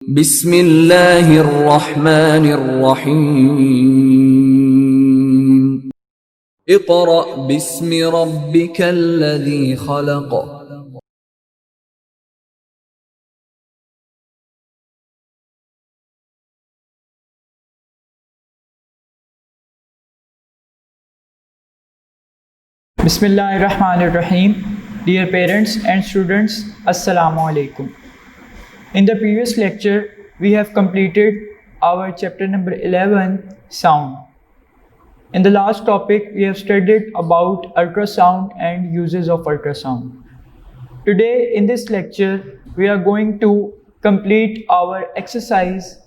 बिस्मिल्लाहिर्रहमानिर्रहीम। Iqra बिस्मि रब्बिकल्लज़ी खलक़। Bismillahirrahmanirrahim. Dear parents and students, Assalamu alaikum. In the previous lecture, we have completed our chapter number 11, sound. In the last topic, we have studied about ultrasound and uses of ultrasound. Today, in this lecture, we are going to complete our exercise,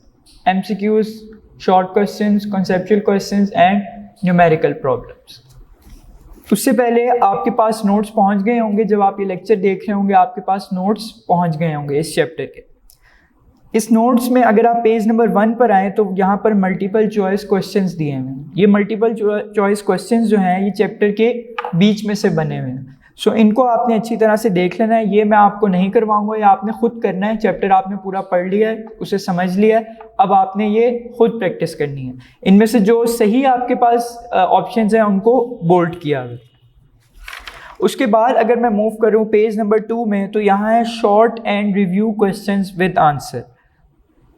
MCQs, short questions, conceptual questions and numerical problems. उससे पहले आपके पास notes पहुंच गए होंगे। जब आप ये lecture देख रहे होंगे आपके पास नोट्स पहुंच गए होंगे इस चैप्टर के। इस नोट्स में अगर आप पेज नंबर 1 पर आए तो यहाँ पर मल्टीपल चॉइस क्वेश्चंस दिए हुए हैं। ये मल्टीपल चॉइस क्वेश्चंस जो हैं ये चैप्टर के बीच में से बने हुए हैं। सो इनको आपने अच्छी तरह से देख लेना है। ये मैं आपको नहीं करवाऊंगा, ये आपने खुद करना है। चैप्टर आपने पूरा पढ़ लिया है, उसे समझ लिया है, अब आपने ये खुद प्रैक्टिस करनी है। इनमें से जो सही आपके पास ऑप्शंस हैं उनको बोल्ड किया है। उसके बाद अगर मैं मूव करूं पेज नंबर 2 में तो यहाँ है short and review questions with answer.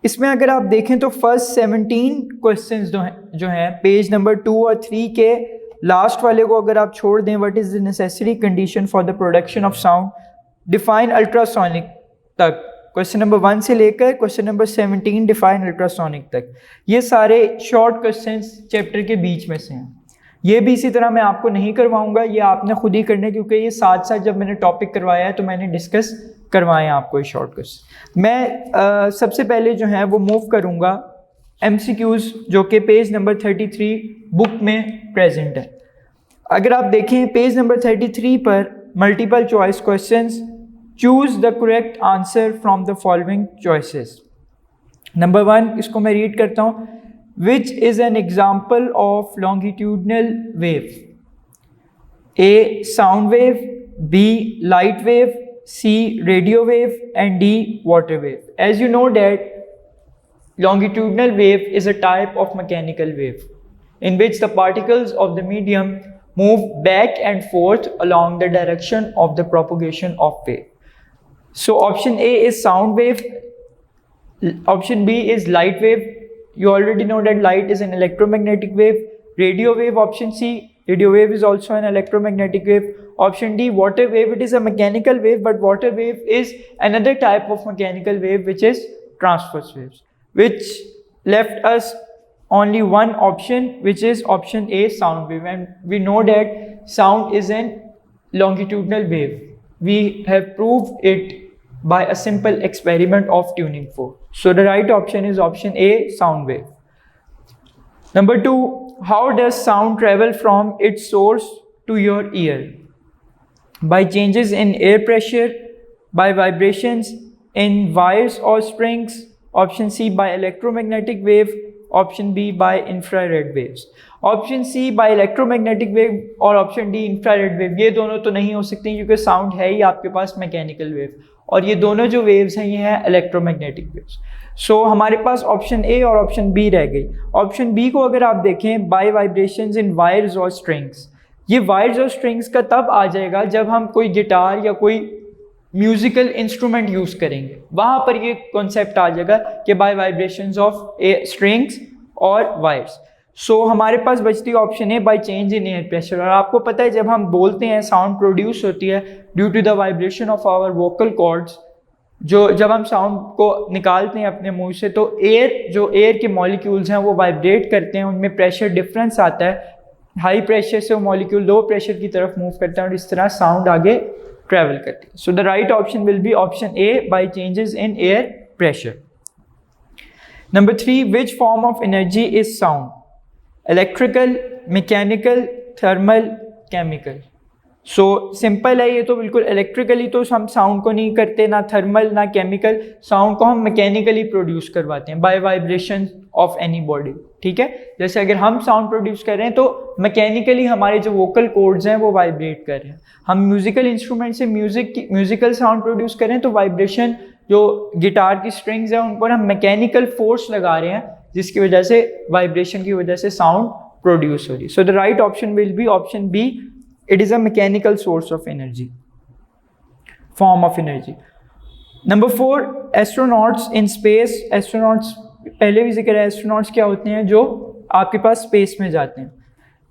इसमें अगर आप देखें तो फर्स्ट 17 क्वेश्चंस जो हैं पेज नंबर 2 और 3 के लास्ट वाले को अगर आप छोड़ दें, what is the necessary condition for the production of sound, define ultrasonic तक, क्वेश्चन नंबर 1 से लेकर क्वेश्चन नंबर 17 डिफाइन अल्ट्रासोनिक तक, ये सारे शॉर्ट क्वेश्चंस चैप्टर के बीच में से हैं। ये भी इसी तरह मैं आपको नहीं करवाऊंगा, ये आपने खुद ही करने, क्योंकि ये साथ साथ जब मैंने टॉपिक करवाया है तो मैंने डिस्कस करवाए हैं आपको ये शॉर्ट क्वेश्चन। मैं सबसे पहले जो है वो मूव करूंगा MCQs जो कि पेज नंबर 33 बुक में प्रेजेंट है। अगर आप देखें पेज नंबर 33 पर multiple choice questions, choose the correct answer from the following choices. Number 1 इसको मैं रीड करता हूँ। Which is an example of longitudinal wave? A. Sound wave, B. Light wave, C. Radio wave and D. Water wave. As you know that longitudinal wave is a type of mechanical wave in which the particles of the medium move back and forth along the direction of the propagation of wave. So option A is sound wave, option B is light wave. You already know that light is an electromagnetic wave. Radio wave, option C, radio wave is also an electromagnetic wave. Option D, water wave, it is a mechanical wave, but water wave is another type of mechanical wave which is transverse waves, which left us only one option which is option A, sound wave. And we know that sound is an longitudinal wave. We have proved it by a simple experiment of tuning fork. So the right option is option A, sound wave. Number 2, how does sound travel from its source to your ear? By changes in air pressure, by vibrations in wires or springs, option C by electromagnetic wave, option B by infrared waves. Option C by electromagnetic wave और option D infrared wave, ये दोनों तो नहीं हो सकती क्योंकि sound है ही आपके पास मैकेनिकल वेव, और ये दोनों जो वेव्स हैं ये हैं इलेक्ट्रोमैग्नेटिक वेव्स। सो हमारे पास ऑप्शन ए और ऑप्शन बी रह गई। ऑप्शन बी को अगर आप देखें, बाय वाइब्रेशंस इन वायर्स और स्ट्रिंग्स, ये वायर्स और स्ट्रिंग्स का तब आ जाएगा जब हम कोई गिटार या कोई म्यूजिकल इंस्ट्रूमेंट यूज़ करेंगे, वहाँ पर ये कॉन्सेप्ट आ जाएगा कि बाय वाइब्रेशंस ऑफ स्ट्रिंग्स और वायर्स। सो हमारे पास बचती ऑप्शन है by change in air pressure. और आपको पता है जब हम बोलते हैं साउंड प्रोड्यूस होती है due to the vibration of our vocal cords. जब हम साउंड को निकालते हैं अपने मुंह से तो एयर के मॉलिक्यूल्स हैं वो वाइब्रेट करते हैं, उनमें प्रेशर डिफरेंस आता है। हाई प्रेशर से वो मॉलिक्यूल लो प्रेशर की तरफ मूव करता है और इस तरह साउंड आगे ट्रेवल करती है। So the right option will be option A, by changes in air pressure. Number 3, which form of energy is sound? Electrical, mechanical, thermal, chemical. So simple है ये तो, बिल्कुल इलेक्ट्रिकली तो हम साउंड को नहीं करते, ना थर्मल ना केमिकल। साउंड को हम मैकेनिकली प्रोड्यूस करवाते हैं by vibration of any body. ठीक है, जैसे अगर हम साउंड प्रोड्यूस कर रहे हैं तो मैकेनिकली हमारे जो वोकल कॉर्ड्स हैं वो वाइब्रेट कर रहे हैं। हम म्यूजिकल इंस्ट्रूमेंट से म्यूजिकल साउंड प्रोड्यूस कर रहे हैं तो वाइब्रेशन जो गिटार की स्ट्रिंग्स हैं उन पर हम मैकेनिकल फोर्स लगा रहे हैं, जिसकी वजह से वाइब्रेशन की वजह से साउंड प्रोड्यूस हो रही है. So the right option will be option B. It is a mechanical source of energy, form of energy. Number 4, astronauts in space. Astronauts पहले भी जिक्र है. एस्ट्रोनॉट्स क्या होते हैं? जो आपके पास स्पेस में जाते हैं.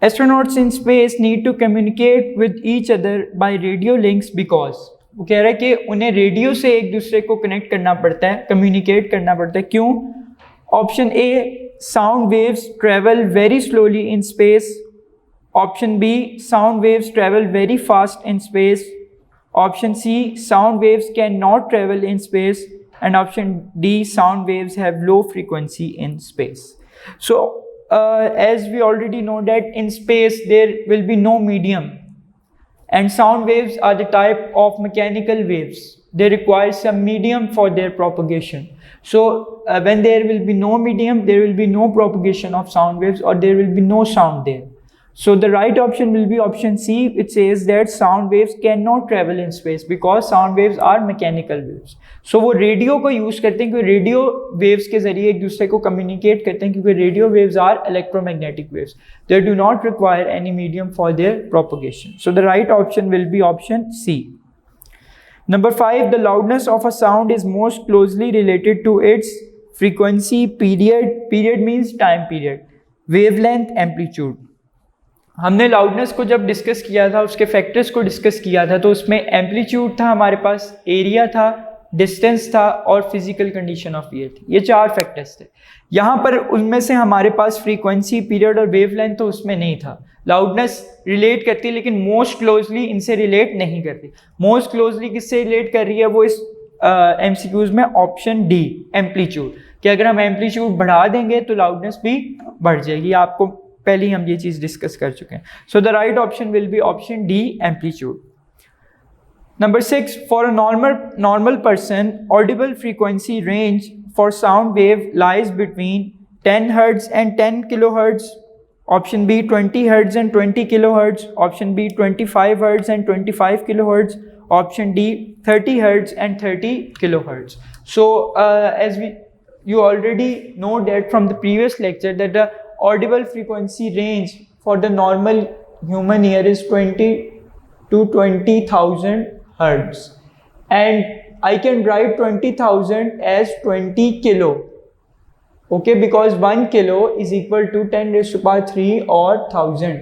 Astronauts in space need to communicate with each other by radio links because, वो कह रहा है कि उन्हें रेडियो से एक दूसरे को कनेक्ट करना पड़ता है, कम्युनिकेट करना पड़ता है. क्यों? Option A, sound waves travel very slowly in space. Option B, sound waves travel very fast in space. Option C, sound waves can not travel in space. And option D, sound waves have low frequency in space. So as we already know that in space there will be no medium, and sound waves are the type of mechanical waves. They require some medium for their propagation. So when there will be no medium, there will be no propagation of sound waves, or there will be no sound there. So the right option will be option C, which says that sound waves cannot travel in space because sound waves are mechanical waves. So वो radio को use करते हैं क्योंकि radio waves के जरिए एक दूसरे को कम्युनिकेट करते हैं, क्योंकि radio waves are electromagnetic waves. They do not require any medium for their propagation. So the right option will be option C. Number 5, the loudness of a sound is most closely related to its frequency, period. Period means time period. Wavelength, amplitude. हमने loudness को जब discuss किया था, उसके factors को discuss किया था, तो उसमें एम्पलीट्यूड था हमारे पास, एरिया था, डिस्टेंस था और फिजिकल कंडीशन ऑफ ईयर थी. ये 4 फैक्टर्स थे. यहाँ पर उनमें से हमारे पास फ्रीक्वेंसी, पीरियड और वेवलेंथ तो उसमें नहीं था. लाउडनेस रिलेट करती है लेकिन मोस्ट क्लोजली इनसे रिलेट नहीं करती. मोस्ट क्लोजली किससे रिलेट कर रही है? वो इस एमसीक्यूज में ऑप्शन डी, एम्पलीट्यूड, कि अगर हम एम्पलीट्यूड बढ़ा देंगे तो लाउडनेस भी बढ़ जाएगी. आपको पहले ही हम ये चीज़ डिस्कस कर चुके हैं. सो the right option will be option D, amplitude. Number 6, for a normal person, audible frequency range for sound wave lies between 10 Hz and 10 kHz. Option B, 20 Hz and 20 kHz. Option B, 25 Hz and 25 kHz. Option D, 30 Hz and 30 kHz. So as you already know that from the previous lecture that the audible frequency range for the normal human ear is 20 to 20,000 Hertz, and I can write 20,000 as 20 kilo, okay, because 1 kilo is equal to 10 raised to power 3 or 1000.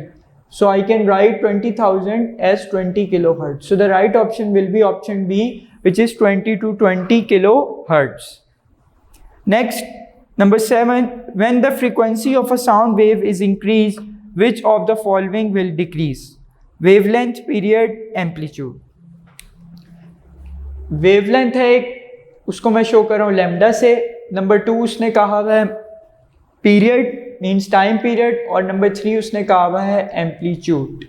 So I can write 20,000 as 20 kilohertz. So the right option will be option B, which is 20 to 20 kilohertz. Next, number 7, when the frequency of a sound wave is increased, which of the following will decrease? Wavelength, period, amplitude. Wavelength है एक, उसको मैं show कर रहा हूँ lambda से. Number 2 उसने कहा हुआ है पीरियड मीन्स टाइम पीरियड, और नंबर 3 उसने कहा हुआ है एम्पलीट्यूड.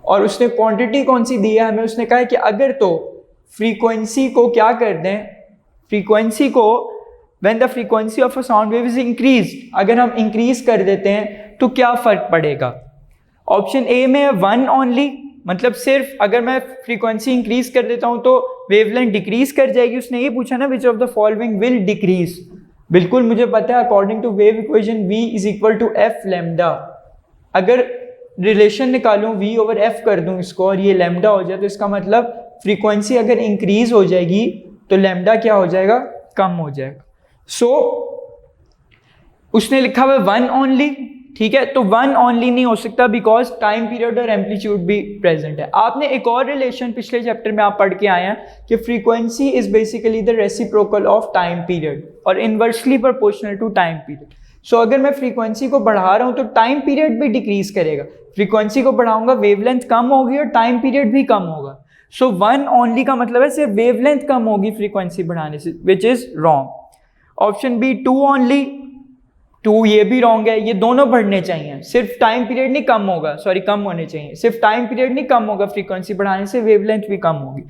और उसने क्वांटिटी कौन सी दी है हमें? उसने कहा है कि अगर तो फ्रीक्वेंसी को क्या कर दें, फ्रीक्वेंसी को when the frequency of a sound wave is increase, अगर हम इंक्रीज कर देते हैं तो क्या फ़र्क पड़ेगा? ऑप्शन ए में 1 ओनली, मतलब सिर्फ अगर मैं फ्रीक्वेंसी इंक्रीज कर देता हूं तो वेवलेंथ डिक्रीज कर जाएगी. उसने ये पूछा ना which of the following will decrease. बिल्कुल मुझे पता है according to wave equation V is equal to F lambda. अगर रिलेशन निकालूं V ओवर एफ कर दूं इसको और ये लैम्डा हो जाए तो इसका मतलब फ्रीक्वेंसी अगर इंक्रीज हो जाएगी तो लैम्डा क्या हो जाएगा? कम हो जाएगा. सो उसने लिखा हुआ 1 ओनली, ठीक है, तो 1 ओनली नहीं हो सकता बिकॉज टाइम पीरियड और एम्पलीट्यूड भी प्रेजेंट है. आपने एक और रिलेशन पिछले चैप्टर में आप पढ़ के आए हैं कि frequency is basically the reciprocal of time period और inversely proportional to time period. So अगर मैं फ्रीक्वेंसी को बढ़ा रहा हूं तो टाइम पीरियड भी डिक्रीज करेगा. फ्रीक्वेंसी को बढ़ाऊंगा वेवलेंथ कम होगी और टाइम पीरियड भी कम होगा. सो 1 ओनली का मतलब है सिर्फ वेवलेंथ कम होगी फ्रीक्वेंसी बढ़ाने से, which is wrong. Option B 2 only, 2 ये भी रॉन्ग है. ये दोनों बढ़ने चाहिए, सिर्फ टाइम पीरियड नहीं कम होगा, सॉरी कम होने चाहिए. सिर्फ टाइम पीरियड नहीं कम होगा फ्रीक्वेंसी बढ़ाने से, वेवलेंथ भी कम होगी.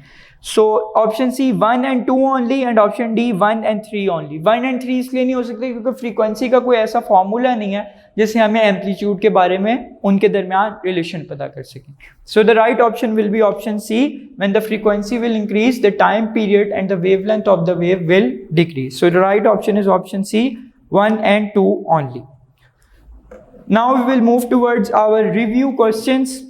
So option C 1 and 2 only and option D 1 and 3 only. 1 and 3 इसलिए नहीं हो सकते क्योंकि फ्रीक्वेंसी का कोई ऐसा फॉर्मूला नहीं है जिससे हमें एम्पलीट्यूड के बारे में उनके दरमियान रिलेशन पता कर सकें। So the right option will be option C, when the frequency will increase the time period and the wavelength of the wave will decrease. So the right option is option C 1 and 2 only. Now we will move towards our review questions.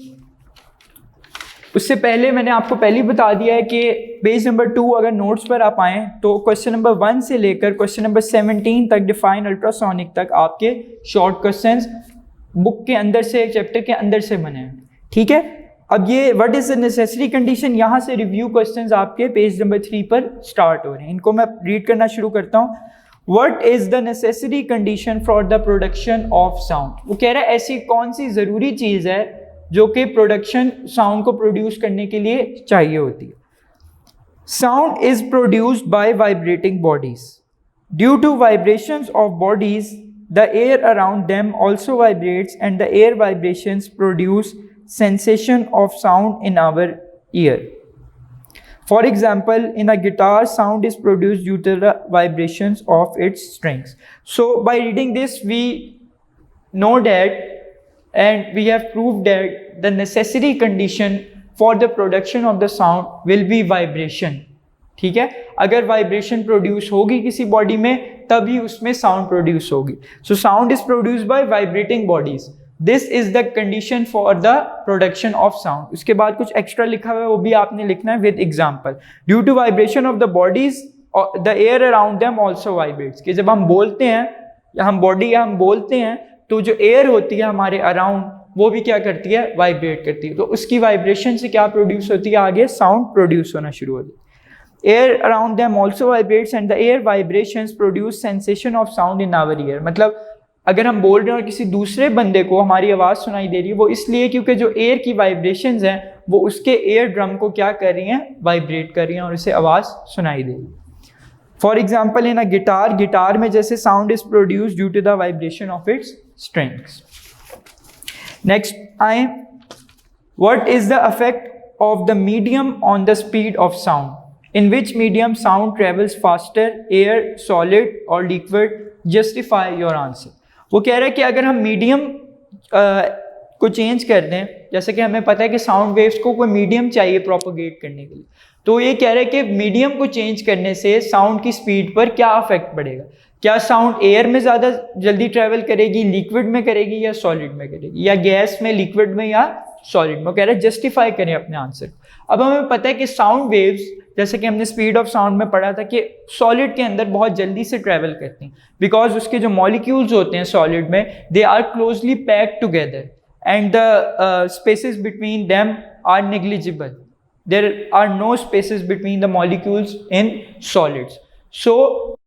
उससे पहले मैंने आपको पहले ही बता दिया है कि page number 2 अगर नोट्स पर आप आएँ तो क्वेश्चन नंबर 1 से लेकर क्वेश्चन नंबर 17 तक डिफाइन अल्ट्रासोनिक तक आपके शॉर्ट क्वेश्चंस बुक के अंदर से, चैप्टर के अंदर से बने हैं, ठीक है। अब ये what is the necessary condition, यहाँ से रिव्यू क्वेश्चंस आपके पेज नंबर 3 पर स्टार्ट हो रहे हैं। इनको मैं रीड करना शुरू करता हूँ। What is the necessary condition for the production of sound. वो कह रहा है ऐसी कौन सी ज़रूरी चीज़ है जो कि प्रोडक्शन साउंड को प्रोड्यूस करने के लिए चाहिए होती है। Sound is produced by vibrating bodies. Due to vibrations of bodies the air around them also vibrates and the air vibrations produce sensation of sound in our ear. For example, in a guitar, sound is produced due to the vibrations of its strings. So by reading this, we know that and we have proved that the necessary condition for the production of the sound will be vibration. ठीक है, अगर vibration produce होगी किसी body में तभी उसमें sound produce होगी। So sound is produced by vibrating bodies. This is the condition for the production of sound. उसके बाद कुछ एक्स्ट्रा लिखा हुआ है वो भी आपने लिखना है with example. Due to vibration of the bodies the air around them also vibrates. कि जब हम बोलते हैं या हम बॉडी या हम बोलते हैं तो जो एयर होती है हमारे अराउंड वो भी क्या करती है, वाइब्रेट करती है। तो उसकी वाइब्रेशन से क्या प्रोड्यूस होती है, आगे साउंड प्रोड्यूस होना शुरू होती है। Air around them also vibrates and the air vibrations produce sensation of sound in our ear. मतलब अगर हम बोल रहे हैं और किसी दूसरे बंदे को हमारी आवाज़ सुनाई दे रही है वो इसलिए क्योंकि जो एयर की वाइब्रेशंस हैं वो उसके एयर ड्रम को क्या कर रही हैं, वाइब्रेट कर रही हैं और उसे आवाज़ सुनाई दे रही है। For example in a guitar, guitar में जैसे sound is produce due to the vibration of its strings. Next आए, what is the effect of the medium on the speed of sound. In which medium sound travels faster, air, solid or liquid? Justify your answer. वो कह रहा है कि अगर हम medium को change कर दें, जैसे कि हमें पता है कि साउंड वेव्स को कोई मीडियम चाहिए प्रोपोगेट करने के लिए, तो ये कह रहा है कि मीडियम को चेंज करने से साउंड की स्पीड पर क्या इफेक्ट पड़ेगा। क्या साउंड एयर में ज़्यादा जल्दी ट्रैवल करेगी, लिक्विड में करेगी या सॉलिड में करेगी, या गैस में, लिक्विड में या सॉलिड में। वो कह रहा है जस्टिफाई करें अपने आंसर। अब हमें पता है कि साउंड वेव्स, जैसे कि हमने स्पीड ऑफ साउंड में पढ़ा था कि सॉलिड के अंदर बहुत जल्दी से ट्रैवल करती हैं बिकॉज उसके जो मॉलिक्यूल्स होते हैं सॉलिड में they are closely packed together and the spaces between them are negligible. There are no spaces between the molecules in solids, so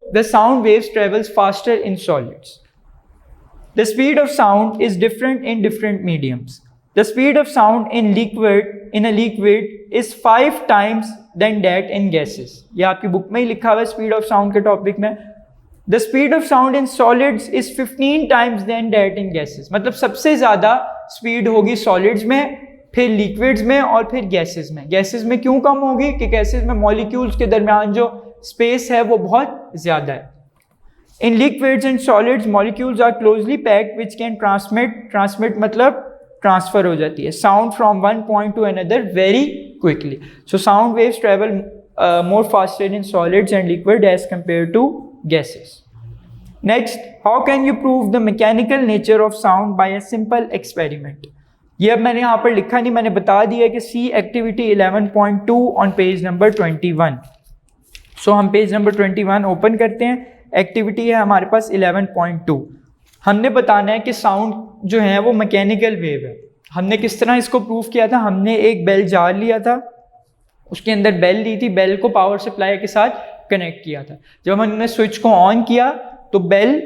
the sound waves travels faster in solids. The speed of sound is different in different mediums. The speed of sound in a liquid is 5 times than that in gases. ये आपकी book में ही लिखा हुआ है speed of sound के topic में। The speed of sound in solids is 15 times than that in gases. मतलब सबसे ज़्यादा स्पीड होगी सॉलिड्स में, फिर लिक्विड्स में और फिर गैसेस में। गैसेस में क्यों कम होगी कि गैसेस में मॉलिक्यूल्स के दरमियान जो स्पेस है वो बहुत ज़्यादा है। In liquids and solids molecules are closely packed which can transmit मतलब ट्रांसफर हो जाती है sound from one point to another very quickly. So sound waves travel more faster in solids and liquid as compare to gases. Next, how can you prove the mechanical nature of sound by a simple experiment. ये अब मैंने यहाँ पर लिखा नहीं, मैंने बता दिया कि सी एक्टिविटी 11.2 ऑन पेज नंबर 21। सो हम पेज नंबर 21 ओपन करते हैं, एक्टिविटी है हमारे पास 11.2। हमने बताना है कि साउंड जो है वो मैकेनिकल वेव है। हमने किस तरह इसको प्रूव किया था, हमने एक बेल जार लिया था, उसके अंदर बेल ली थी, बेल को पावर सप्लाई के साथ कनेक्ट किया था। जब हमने स्विच को ऑन किया तो बेल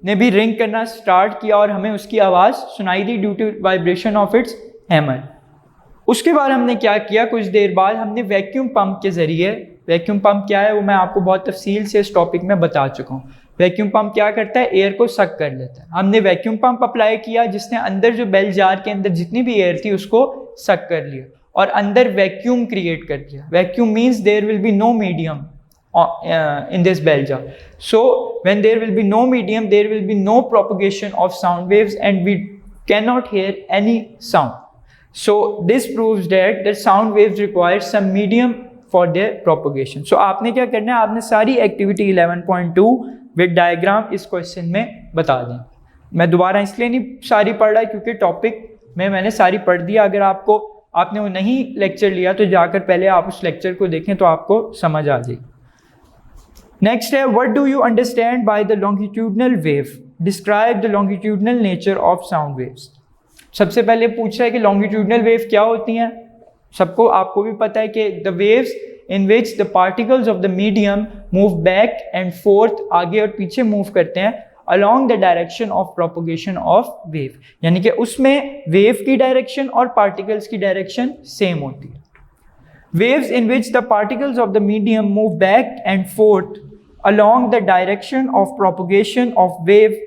ने भी रिंग करना स्टार्ट किया और हमें उसकी आवाज़ सुनाई दी due to vibration of its hammer. उसके बाद हमने क्या किया, कुछ देर बाद हमने वैक्यूम पंप के ज़रिए, वैक्यूम पंप क्या है वो मैं आपको बहुत तफसील से इस टॉपिक में बता चुका हूँ। वैक्यूम पंप क्या करता है, एयर को सक कर लेता है। हमने वैक्यूम पंप अप्लाई किया जिसने अंदर जो बेल जार के अंदर जितनी भी एयर थी उसको सक कर लिया। और अंदर वैक्यूम क्रिएट कर दिया. Vacuum means there will be no medium in this bell jar. So when there will be no medium, there will be no propagation of sound waves and we cannot hear any sound. So this proves that the sound waves require some medium for their propagation. So आपने क्या करना है, आपने सारी activity 11.2 with diagram इस question में बता दें. मैं दोबारा इसलिए नहीं सारी पढ़ रहा क्योंकि टॉपिक में मैंने सारी पढ़ दिया. अगर आपने वो नहीं लेक्चर लिया तो जाकर पहले आप उस लेक्चर को देखें तो आपको समझ आ जाएगी. नेक्स्ट है, what do you understand by the longitudinal wave, describe the longitudinal nature of sound waves. सबसे पहले पूछ रहा है कि लॉन्गिट्यूडनल वेव क्या होती हैं. आपको भी पता है कि the waves in which the particles of the medium move back and fourth, आगे और पीछे मूव करते हैं along the direction of propagation of wave, यानी कि उसमें वेव की डायरेक्शन और पार्टिकल्स की डायरेक्शन सेम होती है. Waves in which the particles of the medium move back and forth along the direction of propagation of wave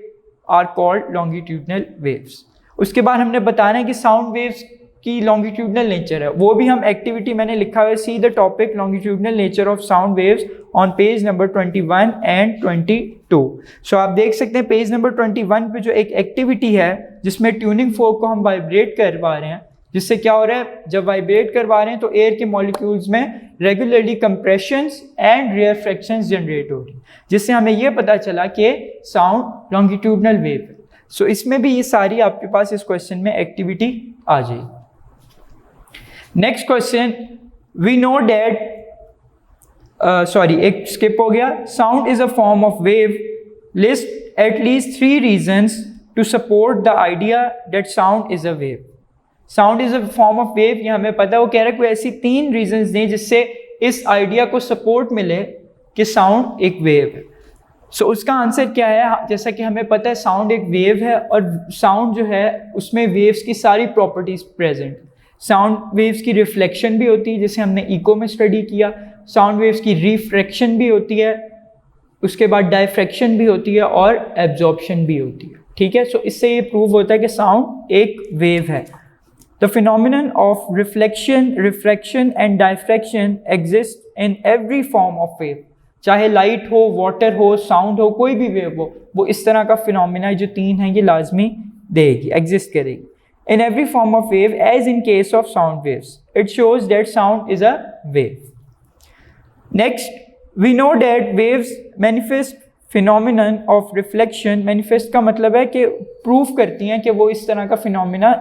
are called longitudinal waves. उसके बाद हमने बताना है कि साउंड वेव्स की लॉन्गिट्यूडनल नेचर है. वो भी हम एक्टिविटी मैंने लिखा हुआ है, see the topic longitudinal nature of sound waves on page number 21 and 22. सो आप देख सकते हैं पेज नंबर 21 पे जो एक एक्टिविटी है जिसमें ट्यूनिंग फोक को हम वाइब्रेट करवा रहे हैं, जिससे क्या हो रहा है, जब वाइब्रेट करवा रहे हैं तो एयर के मॉलिक्यूल्स में रेगुलरली कंप्रेशंस एंड रेयरफैक्शंस जनरेट हो रही, जिससे हमें ये पता चला कि साउंड लॉन्गिट्यूडनल वेव है. सो इसमें भी ये सारी आपके पास इस क्वेश्चन में एक्टिविटी आ जाएगी. Next question, we know that एक स्किप हो गया. Sound is a form of wave, list at least 3 reasons to support the idea that sound is a wave. Sound is a form of wave, ये हमें पता है. वो कह रहा है कोई ऐसी 3 रीजंस दें जिससे इस आइडिया को सपोर्ट मिले कि साउंड एक वेव है. सो उसका आंसर क्या है, जैसा कि हमें पता है साउंड एक वेव है और साउंड जो है उसमें वेव्स की सारी प्रॉपर्टीज प्रेजेंट. साउंड वेव्स की रिफ्लेक्शन भी होती है जिसे हमने इको में स्टडी किया. साउंड वेव्स की रिफ्रैक्शन भी होती है, उसके बाद डायफ्रैक्शन भी होती है और एब्जॉर्प्शन भी होती है. ठीक है, सो इससे ये प्रूव होता है कि साउंड एक वेव है. The phenomenon of reflection, refraction and diffraction exists in every form of wave. चाहे लाइट हो, वाटर हो, साउंड हो, कोई भी वेव हो, वो इस तरह का फिनोमिना जो 3 है ये लाजमी देगी, एग्जिस्ट करेगी. In every form of wave, as in case of sound waves, it shows that sound is a wave. Next, we know that waves manifest phenomenon of reflection. Manifest का मतलब है कि प्रूफ करती हैं कि वो इस तरह का फिनोमिना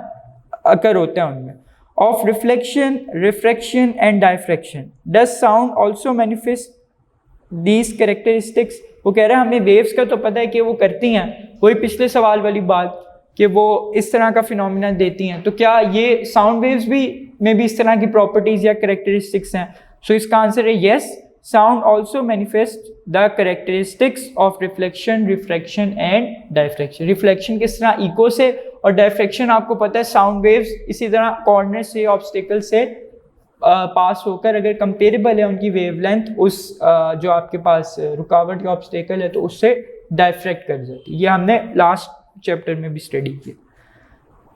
अकर होते हैं उनमें. Of reflection, refraction and diffraction. Does sound also manifest these characteristics? वो कह रहे हैं हमें वेव्स का तो पता है कि वो करती हैं, वही पिछले सवाल वाली बात कि वो इस तरह का फिनोमिना देती हैं, तो क्या ये साउंड वेव्स में भी इस तरह की प्रॉपर्टीज या कैरेक्टरिस्टिक्स हैं? सो इसका आंसर है yes, sound also manifest the characteristics of reflection, refraction and diffraction. Reflection किस तरह इको से, और डायफ्रैक्शन आपको पता है साउंड वेव्स इसी तरह कॉर्नर से, ऑब्स्टिकल से पास होकर अगर कंपेरेबल है उनकी वेवलेंथ उस जो आपके पास रुकावट या ऑब्स्टिकल है तो उससे डायफ्रैक्ट कर जाती है. ये हमने लास्ट चैप्टर में भी स्टडी किया.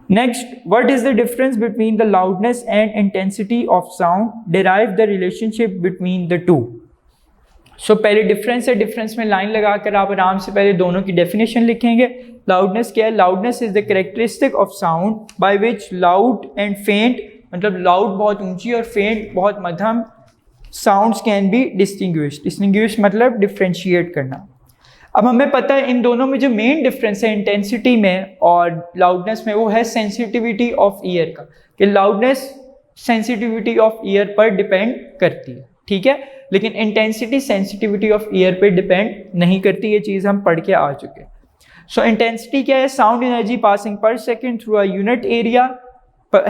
Next, what is the difference between the loudness and intensity of sound, derive the relationship between the two. So पहले डिफरेंस है, डिफरेंस में लाइन लगाकर आप आराम से पहले दोनों की डेफिनेशन लिखेंगे. लाउडनेस क्या है? Loudness is the characteristic of sound by which loud and फेंट, मतलब लाउड बहुत ऊंची और फेंट बहुत मध्यम, sounds can be distinguished. Distinguish मतलब डिफ्रेंशिएट करना. अब हमें पता है इन दोनों में जो मेन डिफरेंस है इंटेंसिटी में और लाउडनेस में, वो है सेंसिटिविटी ऑफ ईयर का, कि लाउडनेस सेंसिटिविटी ऑफ ईयर पर डिपेंड करती है. ठीक है, लेकिन इंटेंसिटी सेंसिटिविटी ऑफ ईयर पर डिपेंड नहीं करती. ये चीज़ हम पढ़ के आ चुके हैं. सो इंटेंसिटी क्या है? साउंड एनर्जी पासिंग पर second through a unit area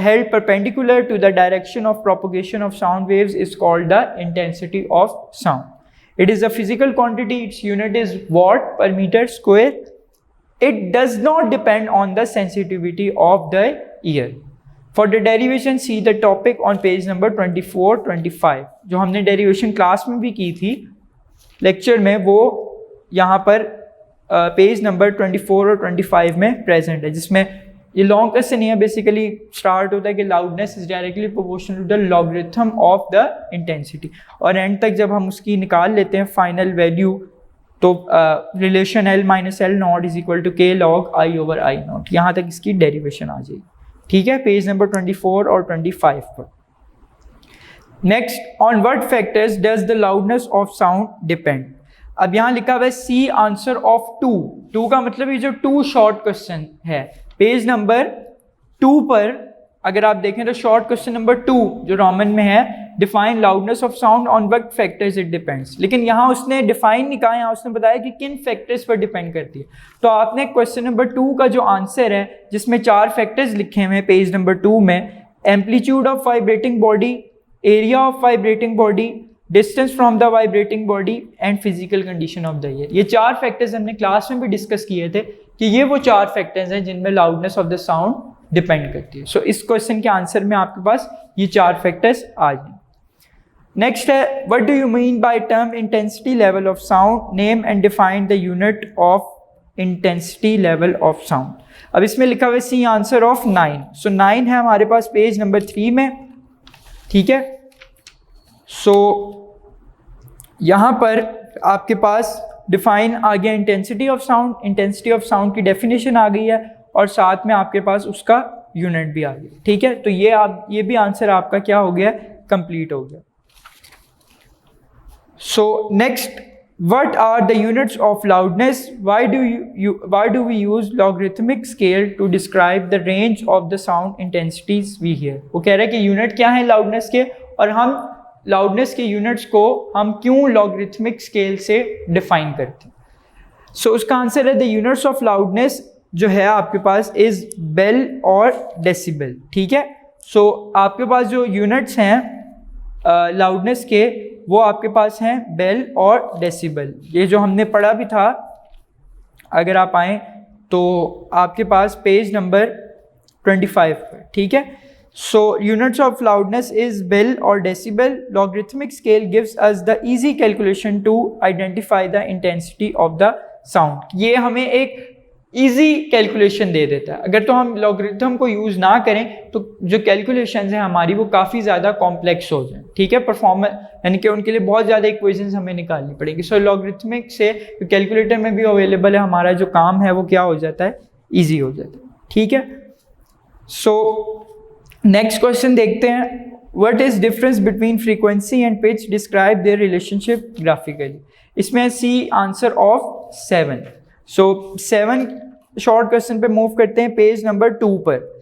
held perpendicular to the direction of propagation of sound waves is called the intensity of sound. It is a physical quantity, its unit is watt per meter square. It does not depend on the sensitivity of the ear. For the derivation, see the topic on page number 24-25. जो हमने derivation class में भी की थी lecture में, वो यहाँ पर पेज नंबर 24 और 25 में प्रेजेंट है, जिसमें ये लॉन्ग क्वेश्चन नहीं है, बेसिकली स्टार्ट होता है कि loudness is directly proportional to the logarithm of the intensity, और एंड तक जब हम उसकी निकाल लेते हैं फाइनल वैल्यू तो relation L minus L not is equal to K log I over I not, यहाँ तक इसकी डेरिवेशन आ जाएगी। ठीक है, पेज नंबर 24 और 25 पर। Next, on what factors does the loudness of sound depend. अब यहाँ लिखा हुआ है सी आंसर ऑफ 2 का मतलब ये जो 2 शॉर्ट क्वेश्चन है पेज नंबर 2 पर अगर आप देखें तो शॉर्ट क्वेश्चन नंबर 2 जो रोमन में है, define loudness of sound on what factors it depends. लेकिन यहाँ उसने डिफाइन नहीं कहा, यहाँ उसने बताया कि किन फैक्टर्स पर डिपेंड करती है। तो आपने क्वेश्चन नंबर 2 का जो आंसर है जिसमें 4 फैक्टर्स लिखे हुए हैं पेज नंबर 2 में, amplitude of vibrating body, area of vibrating body, distance from the vibrating body and physical condition of the year. ये 4 फैक्टर्स हमने क्लास में भी डिस्कस किए थे कि ये वो 4 फैक्टर्स हैं जिनमें loudness of the sound depend करती है। सो इस क्वेश्चन के आंसर में आपके पास ये 4 फैक्टर्स आ जाए। नेक्स्ट है, what do you mean by term intensity level of sound, name and define the unit of intensity level of sound. अब इसमें लिखा हुआ है सी आंसर ऑफ 9। सो 9 है हमारे पास पेज नंबर 3 में। ठीक है, सो यहाँ पर आपके पास डिफाइन आ गया intensity of sound, intensity of sound की डेफिनेशन आ गई है और साथ में आपके पास उसका यूनिट भी आ गया। ठीक है, तो ये भी आंसर आपका क्या हो गया, कंप्लीट हो गया। So next, what are the units of loudness? Why do we use logarithmic scale to describe the range of the sound intensities we hear? वो कह रहा है कि यूनिट क्या है लाउडनेस के, और हम लाउडनेस के यूनिट्स को हम क्यों लॉगरिथमिक स्केल से डिफाइन करते हैं। सो उसका आंसर है द यूनिट्स ऑफ लाउडनेस जो है आपके पास इज बेल और डेसिबल। ठीक है, सो आपके पास जो यूनिट्स हैं लाउडनेस के वो आपके पास हैं बेल और डेसिबल। ये जो हमने पढ़ा भी था, अगर आप आएँ तो आपके पास पेज नंबर 25 पर। ठीक है, so units of loudness is bel और decibel. Logarithmic scale gives us the easy calculation to identify the intensity of the sound. ये हमें एक इजी कैलकुलेशन दे देता है। अगर तो हम लॉगरिथम को यूज़ ना करें तो जो कैलकुलेशंस हैं हमारी वो काफ़ी ज़्यादा कॉम्प्लेक्स हो जाए। ठीक है, परफॉर्मेंस यानी कि उनके लिए बहुत ज़्यादा इक्वेशंस हमें निकालनी पड़ेगी। सो लॉगरिथमिक से कैलकुलेटर में भी अवेलेबल है, हमारा जो काम है वो क्या हो जाता है, ईजी हो जाता है। ठीक है, सो नेक्स्ट क्वेश्चन देखते हैं। What is difference between frequency and pitch, describe their relationship graphically. इसमें see answer of 7। So 7 short question पे मूव करते हैं पेज नंबर 2 पर।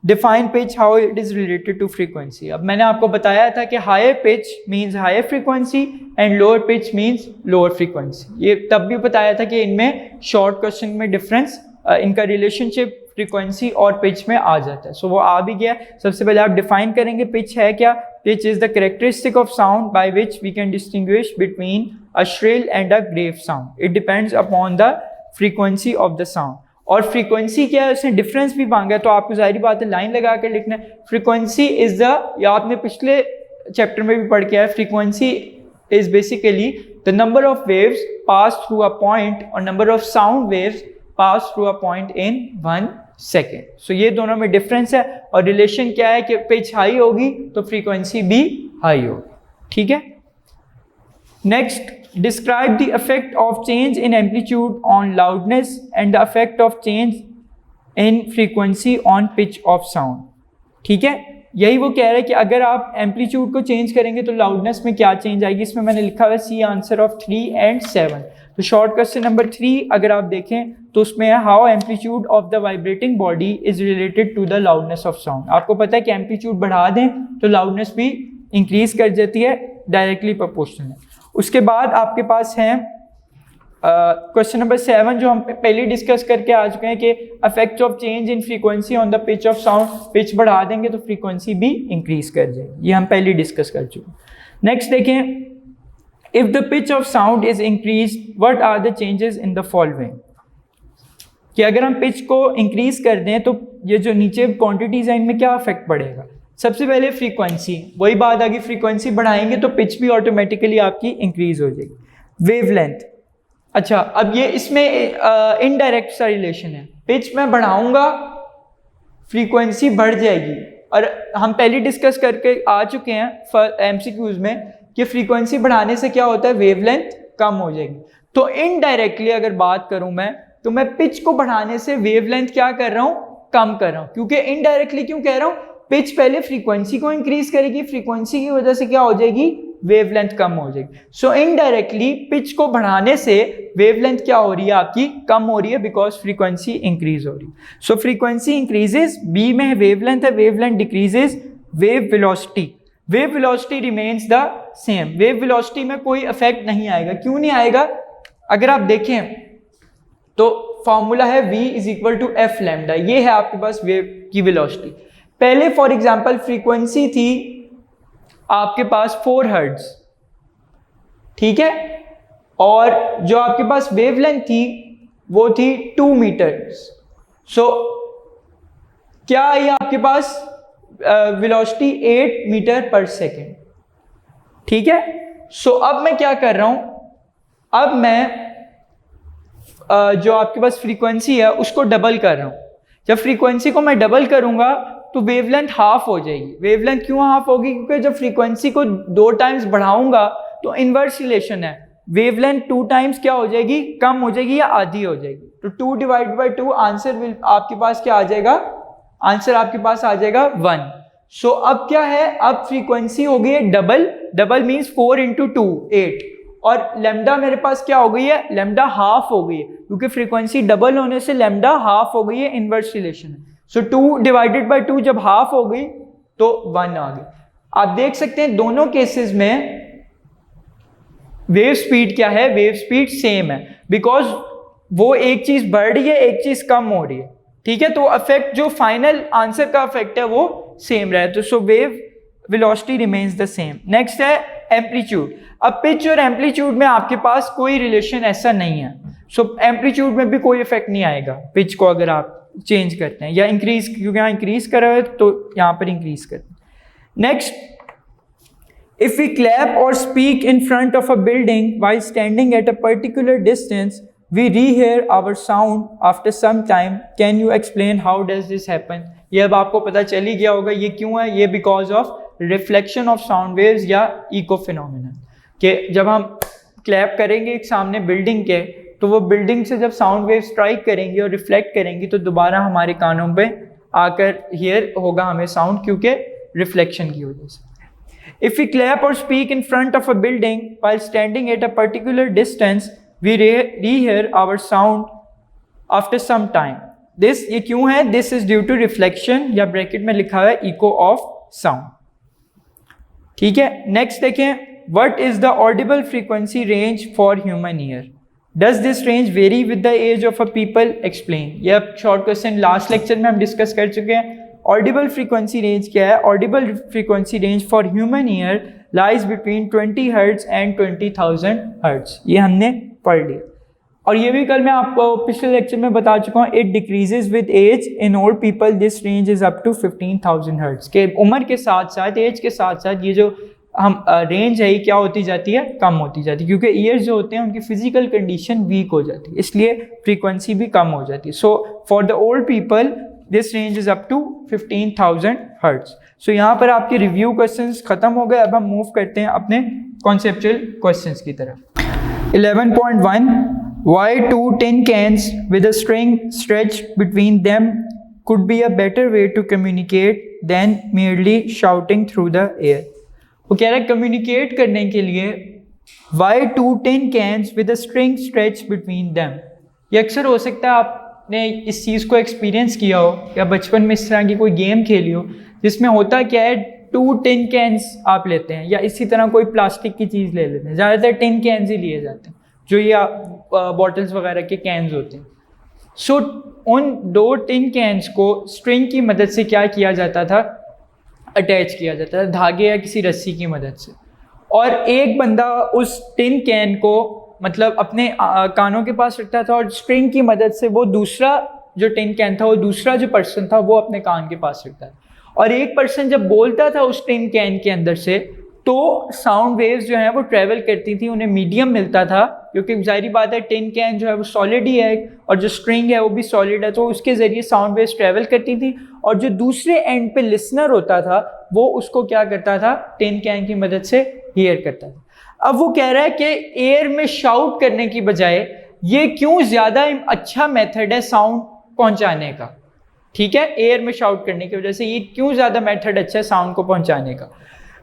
Define pitch, how it is related to frequency. अब मैंने आपको बताया था कि higher pitch means higher frequency and lower pitch means lower frequency. ये तब भी बताया था कि इनमें शॉर्ट क्वेश्चन में डिफरेंस, इनका रिलेशनशिप फ्रीक्वेंसी और पिच में आ जाता है। सो वो आ भी गया। सबसे पहले आप डिफाइन करेंगे पिच है क्या। Pitch is the characteristic of sound by which we can distinguish between a shrill and a grave sound. It depends upon the frequency of the sound. और फ्रीक्वेंसी क्या है, उसने डिफरेंस भी मांगा है, तो आपको जाहिर बात है लाइन लगा कर लिखना है। फ्रीक्वेंसी इज द, या आपने पिछले चैप्टर में भी पढ़ के आया, frequency is basically the number of waves pass through a point और number of sound waves pass through a point in 1 second. So ये दोनों में डिफरेंस है। और रिलेशन क्या है कि पिच हाई होगी तो फ्रीक्वेंसी भी हाई होगी। ठीक है, next, describe the effect of change in amplitude on loudness and the effect of change in frequency on pitch of sound। ठीक है, यही वो कह रहा है कि अगर आप एम्पलीट्यूड को चेंज करेंगे तो लाउडनेस में क्या चेंज आएगी। इसमें मैंने लिखा हुआ है सी आंसर ऑफ 3 एंड 7। तो शॉर्ट क्वेश्चन नंबर 3 अगर आप देखें तो उसमें है how amplitude of the vibrating body is related to the loudness of sound. आपको पता है कि एम्पलीट्यूड बढ़ा दें तो लाउडनेस भी इंक्रीज कर जाती है, डायरेक्टली प्रोपोर्शनल। उसके बाद आपके पास है क्वेश्चन नंबर 7 जो हम पहले डिस्कस करके आ चुके हैं कि effect of change in frequency on the pitch of sound. Pitch बढ़ा देंगे तो फ्रीक्वेंसी भी इंक्रीज कर जाएगी, ये हम पहले डिस्कस कर चुके हैं। नेक्स्ट देखें, if the pitch of sound is increase what are the changes in the following. कि अगर हम पिच को इंक्रीज कर दें तो ये जो नीचे क्वांटिटीज है इनमें क्या इफेक्ट पड़ेगा। सबसे पहले फ्रीक्वेंसी, वही बात आ गई, फ्रीक्वेंसी बढ़ाएंगे तो पिच भी ऑटोमेटिकली आपकी इंक्रीज हो जाएगी। वेवलेंथ, अच्छा अब ये इसमें इनडायरेक्ट सा रिलेशन है। पिच मैं बढ़ाऊंगा फ्रीक्वेंसी बढ़ जाएगी। और हम पहले डिस्कस करके आ चुके हैं एमसीक्यूज में कि फ्रीक्वेंसी बढ़ाने से क्या होता है, वेवलेंथ कम हो जाएगी। तो इनडायरेक्टली अगर बात करूं मैं, तो मैं पिच को बढ़ाने से वेवलेंथ क्या कर रहा हूं, कम कर रहा हूं। क्योंकि इनडायरेक्टली क्यों कह रहा हूं, पिच पहले फ्रीक्वेंसी को इंक्रीज करेगी, फ्रीक्वेंसी की वजह से क्या हो जाएगी, वेवलेंथ कम हो जाएगी। सो इनडायरेक्टली पिच को बढ़ाने से वेवलेंथ क्या हो रही है आपकी, कम हो रही है, बिकॉज फ्रीक्वेंसी इंक्रीज हो रही है। सो फ्रीक्वेंसी इंक्रीजेस, बी में वेवलेंथ है, wavelength decreases, wave velocity remains the same. Wave velocity में कोई इफेक्ट नहीं आएगा। क्यों नहीं आएगा, अगर आप देखें तो फॉर्मूला है v is equal to F lambda, ये है आपके पास वेव की वेलोसिटी। पहले फॉर एग्जांपल फ्रीक्वेंसी थी आपके पास 4 हर्ट्ज, ठीक है, और जो आपके पास वेवलेंथ थी वो थी 2 मीटर्स। सो क्या आई आपके पास वेलोसिटी 8 मीटर पर सेकेंड, ठीक है। सो अब मैं क्या कर रहा हूं, अब मैं जो आपके पास फ्रीक्वेंसी है उसको डबल कर रहा हूं। जब फ्रीक्वेंसी को मैं डबल करूंगा तो वेवलेंथ हाफ हो जाएगी। वेवलेंथ क्यों हाफ होगी, क्योंकि जब फ्रीक्वेंसी को 2 टाइम्स बढ़ाऊंगा तो इनवर्स रिलेशन है, वेवलेंथ 2 टाइम्स क्या हो जाएगी, कम हो जाएगी या आधी हो जाएगी। तो 2 डिवाइड बाई 2 आंसर आपके पास क्या आ जाएगा, आंसर आपके पास आ जाएगा 1। सो अब क्या है, अब फ्रीक्वेंसी हो गई है डबल मीन्स 4 इंटू 2 8, और लेमडा मेरे पास क्या हो गई है, लेमडा हाफ हो गई है, क्योंकि फ्रीक्वेंसी डबल होने से लेमडा हाफ हो गई है, इनवर्स रिलेशन है। सो 2 डिवाइडेड बाई 2 जब हाफ हो गई तो 1 आ गई। आप देख सकते हैं दोनों केसेस में वेव स्पीड क्या है, वेव स्पीड सेम है, बिकॉज वो एक चीज बढ़ रही है, एक चीज कम हो रही है, ठीक है। तो अफेक्ट जो फाइनल आंसर का अफेक्ट है वो सेम रहे, तो so wave velocity remains the same. Next है एम्पलीट्यूड। अब पिच और एम्पलीट्यूड में आपके पास कोई रिलेशन ऐसा नहीं है, सो एम्पलीट्यूड में भी कोई इफेक्ट नहीं आएगा पिच को अगर आप चेंज करते हैं या इंक्रीज, क्योंकि यहाँ इंक्रीज कर रहे हैं तो यहाँ पर इंक्रीज करते हैं। नेक्स्ट, इफ वी क्लैप और speak in front of a building while standing at a particular distance we rehear our sound after some time. Can you explain how does this happen? ये अब आपको पता चल ही गया होगा ये क्यों है, ये because of reflection of sound waves या इको फिनोमेनन। कि जब हम क्लैप करेंगे एक सामने बिल्डिंग के, तो वो बिल्डिंग से जब साउंड वेव स्ट्राइक करेंगी और रिफ्लेक्ट करेंगी तो दोबारा हमारे कानों पे आकर हियर होगा हमें साउंड, क्योंकि रिफ्लेक्शन की वजह से। इफ वी क्लैप और speak in front of a building while standing at a particular distance we rehear our sound after some time. This ये क्यों है? This is due to reflection, या ब्रैकेट में लिखा है echo of sound, ठीक है। नेक्स्ट देखें, what is the audible frequency range for human ear? Does this range vary with the age of a people? Explain. ये अब शॉर्ट क्वेश्चन लास्ट लेक्चर में हम डिस्कस कर चुके हैं। ऑडिबल फ्रीक्वेंसी रेंज क्या है? Audible frequency range for human ear lies between 20 hertz and 20,000 hertz. ये हमने पढ़ लिया, और ये भी कल मैं आपको पिछले लेक्चर में बता चुका हूँ। It decreases with age, in old people this range is up to 15,000 hertz. के उम्र के साथ साथ, एज के साथ साथ ये जो हम रेंज है क्या होती जाती है, कम होती जाती है, क्योंकि ईयर्स जो होते हैं उनकी फिजिकल कंडीशन वीक हो जाती है, इसलिए फ्रीक्वेंसी भी कम हो जाती है। So for the old people this range is up to 15,000 hertz. So यहाँ पर आपके रिव्यू क्वेश्चंस खत्म हो गए। अब हम मूव करते हैं अपने कॉन्सेप्चुअल क्वेश्चंस की तरफ। 11.1 Why 2 tin cans with a string stretched between them could be a better way to communicate than merely shouting through the air. वो कह रहा है कम्युनिकेट करने के लिए why 2 tin cans with a string stretched between them. ये अक्सर हो सकता है आपने इस चीज़ को एक्सपीरियंस किया हो या बचपन में इस तरह की कोई गेम खेली हो जिसमें होता क्या है, 2 टिन कैंस आप लेते हैं या इसी तरह कोई प्लास्टिक की चीज़ ले लेते हैं, ज़्यादातर टिन कैंस ही लिए जाते हैं जो ये बॉटल्स वगैरह के कैंस होते हैं। सो उन 2 टिन कैंस को स्ट्रिंग की मदद से क्या किया जाता था, अटैच किया जाता था धागे या किसी रस्सी की मदद से, और एक बंदा उस टिन कैन को मतलब अपने कानों के पास रखता था और स्ट्रिंग की मदद से वो दूसरा जो टिन कैन था, वो दूसरा जो पर्सन था वो अपने कान के पास रखता था, और एक पर्सन जब बोलता था उस टिन कैन के अंदर से तो साउंड वेव्स जो हैं वो ट्रैवल करती थी, उन्हें मीडियम मिलता था, क्योंकि जाहिर बात है टिन कैन जो है वो सॉलिड ही है और जो स्ट्रिंग है वो भी सॉलिड है, तो उसके ज़रिए साउंड वेव्स ट्रैवल करती थी और जो दूसरे एंड पे लिसनर होता था वो उसको क्या करता था, टिन कैन की मदद से हियर करता था। अब वो कह रहा है कि एयर में शाउट करने की बजाय ये क्यों ज़्यादा अच्छा मेथड है साउंड पहुंचाने का, ठीक है, एयर में शाउट करने की वजह से ये क्यों ज़्यादा मेथड अच्छा है साउंड को पहुंचाने का।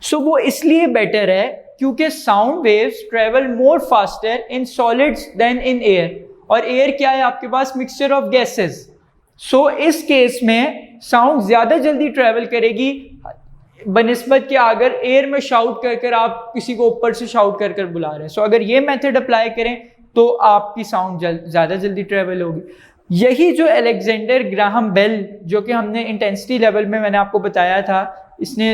सो वो इसलिए बेटर है क्योंकि sound waves travel more faster in solids than in air, और एयर क्या है आपके पास, मिक्सचर ऑफ गैसेस। सो इस केस में साउंड ज़्यादा जल्दी ट्रेवल करेगी बनिस्बत कि अगर एयर में शाउट कर कर आप किसी को ऊपर से शाउट कर कर बुला रहे हैं। सो अगर ये मेथड अप्लाई करें तो आपकी साउंड ज़्यादा जल्दी ट्रेवल होगी। यही जो अलेक्जेंडर ग्राहम बेल, जो कि हमने इंटेंसिटी लेवल में मैंने आपको बताया था, इसने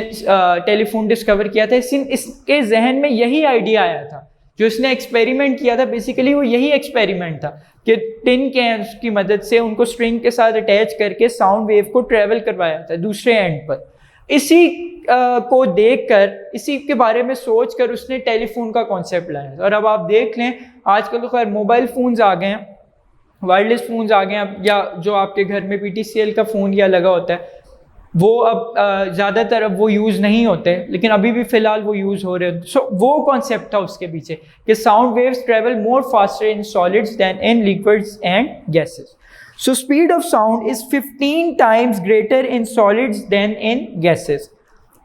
टेलीफोन डिस्कवर किया था, इसके जहन में यही आइडिया आया था। जो इसने एक्सपेरिमेंट किया था बेसिकली वो यही एक्सपेरिमेंट था कि टिन कैन्स की मदद से उनको स्ट्रिंग के साथ अटैच करके साउंड वेव को ट्रेवल करवाया था दूसरे एंड पर। इसी को देखकर, इसी के बारे में सोचकर उसने टेलीफोन का कॉन्सेप्ट लाया। और अब आप देख लें आजकल तो खैर मोबाइल फ़ोन्स आ गए हैं, वायरलेस फ़ोन्स आ गए हैं, या जो आपके घर में PTCL का फ़ोन या लगा होता है वो अब ज़्यादातर अब वो यूज़ नहीं होते, लेकिन अभी भी फ़िलहाल वो यूज़ हो रहे हैं। सो वो कॉन्सेप्ट था उसके पीछे कि sound waves travel more faster in solids than in liquids and gases. So speed of sound is 15 times greater in solids than in gases.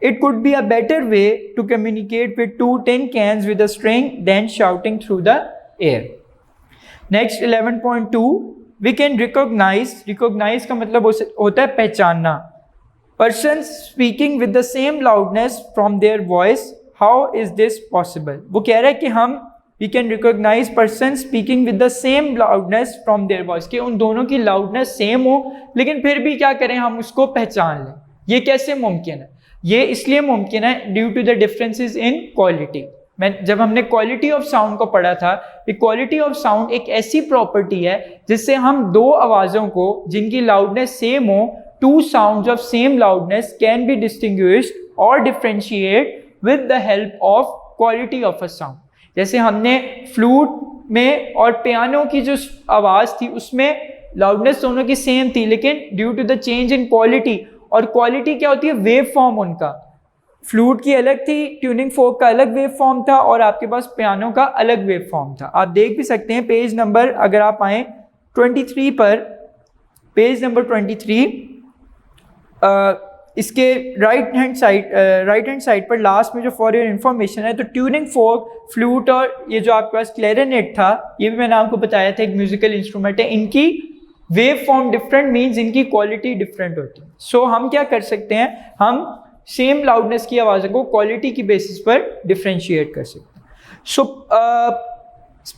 It could be a better way to communicate with two tin cans with a string than shouting through the air. Next 11.2, we can recognize का मतलब होता है पहचानना। Persons speaking with the same loudness from their voice, how is this possible? वो कह रहा है कि हम We can recognize persons speaking with the same loudness from their voice, कि उन दोनों की loudness सेम हो लेकिन फिर भी क्या करें, हम उसको पहचान लें। ये कैसे मुमकिन है? ये इसलिए मुमकिन है due to the differences in quality. जब हमने क्वालिटी ऑफ साउंड को पढ़ा था, क्वालिटी ऑफ साउंड एक ऐसी प्रॉपर्टी है जिससे हम दो आवाज़ों को जिनकी लाउडनेस सेम हो, two sounds of same loudness can be distinguished और differentiate with the help of quality of a sound. जैसे हमने फ्लूट में और पियानो की जो आवाज़ थी उसमें लाउडनेस दोनों की सेम थी, लेकिन due to the change in quality, और क्वालिटी क्या होती है, वेव फॉर्म उनका, फ्लूट की अलग थी, ट्यूनिंग फोक का अलग वेव फॉर्म था और आपके पास पियानो का अलग वेव फॉर्म था। आप देख भी सकते हैं पेज नंबर, अगर आप आए 23 पर, पेज नंबर 23, इसके राइट हैंड साइड पर लास्ट में जो फॉर योर इन्फॉर्मेशन है, तो ट्यूनिंग फोक, फ्लूट और ये जो आपके पास क्लैरिनेट था, ये भी मैंने आपको बताया था एक म्यूजिकल इंस्ट्रूमेंट है, इनकी वेव फॉर्म डिफरेंट मीन्स इनकी क्वालिटी डिफरेंट होती है। सो हम क्या कर सकते हैं, हम सेम लाउडनेस की आवाज़ों को क्वालिटी की बेसिस पर डिफरेंशिएट कर सकते हैं। So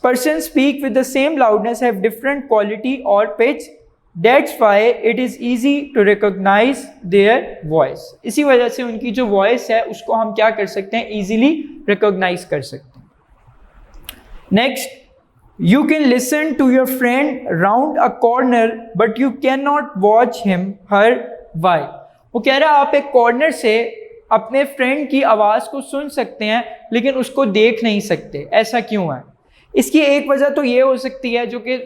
person speak with the same loudness have different quality और pitch, That's why it is easy to recognize their voice. इसी वजह से उनकी जो वॉइस है उसको हम क्या कर सकते हैं, easily recognize कर सकते हैं। Next, you can listen to your friend round a corner, but you cannot watch him her while. वो कह रहा है आप एक कॉर्नर से अपने फ्रेंड की आवाज़ को सुन सकते हैं लेकिन उसको देख नहीं सकते। ऐसा क्यों है? इसकी एक वजह तो ये हो सकती है जो कि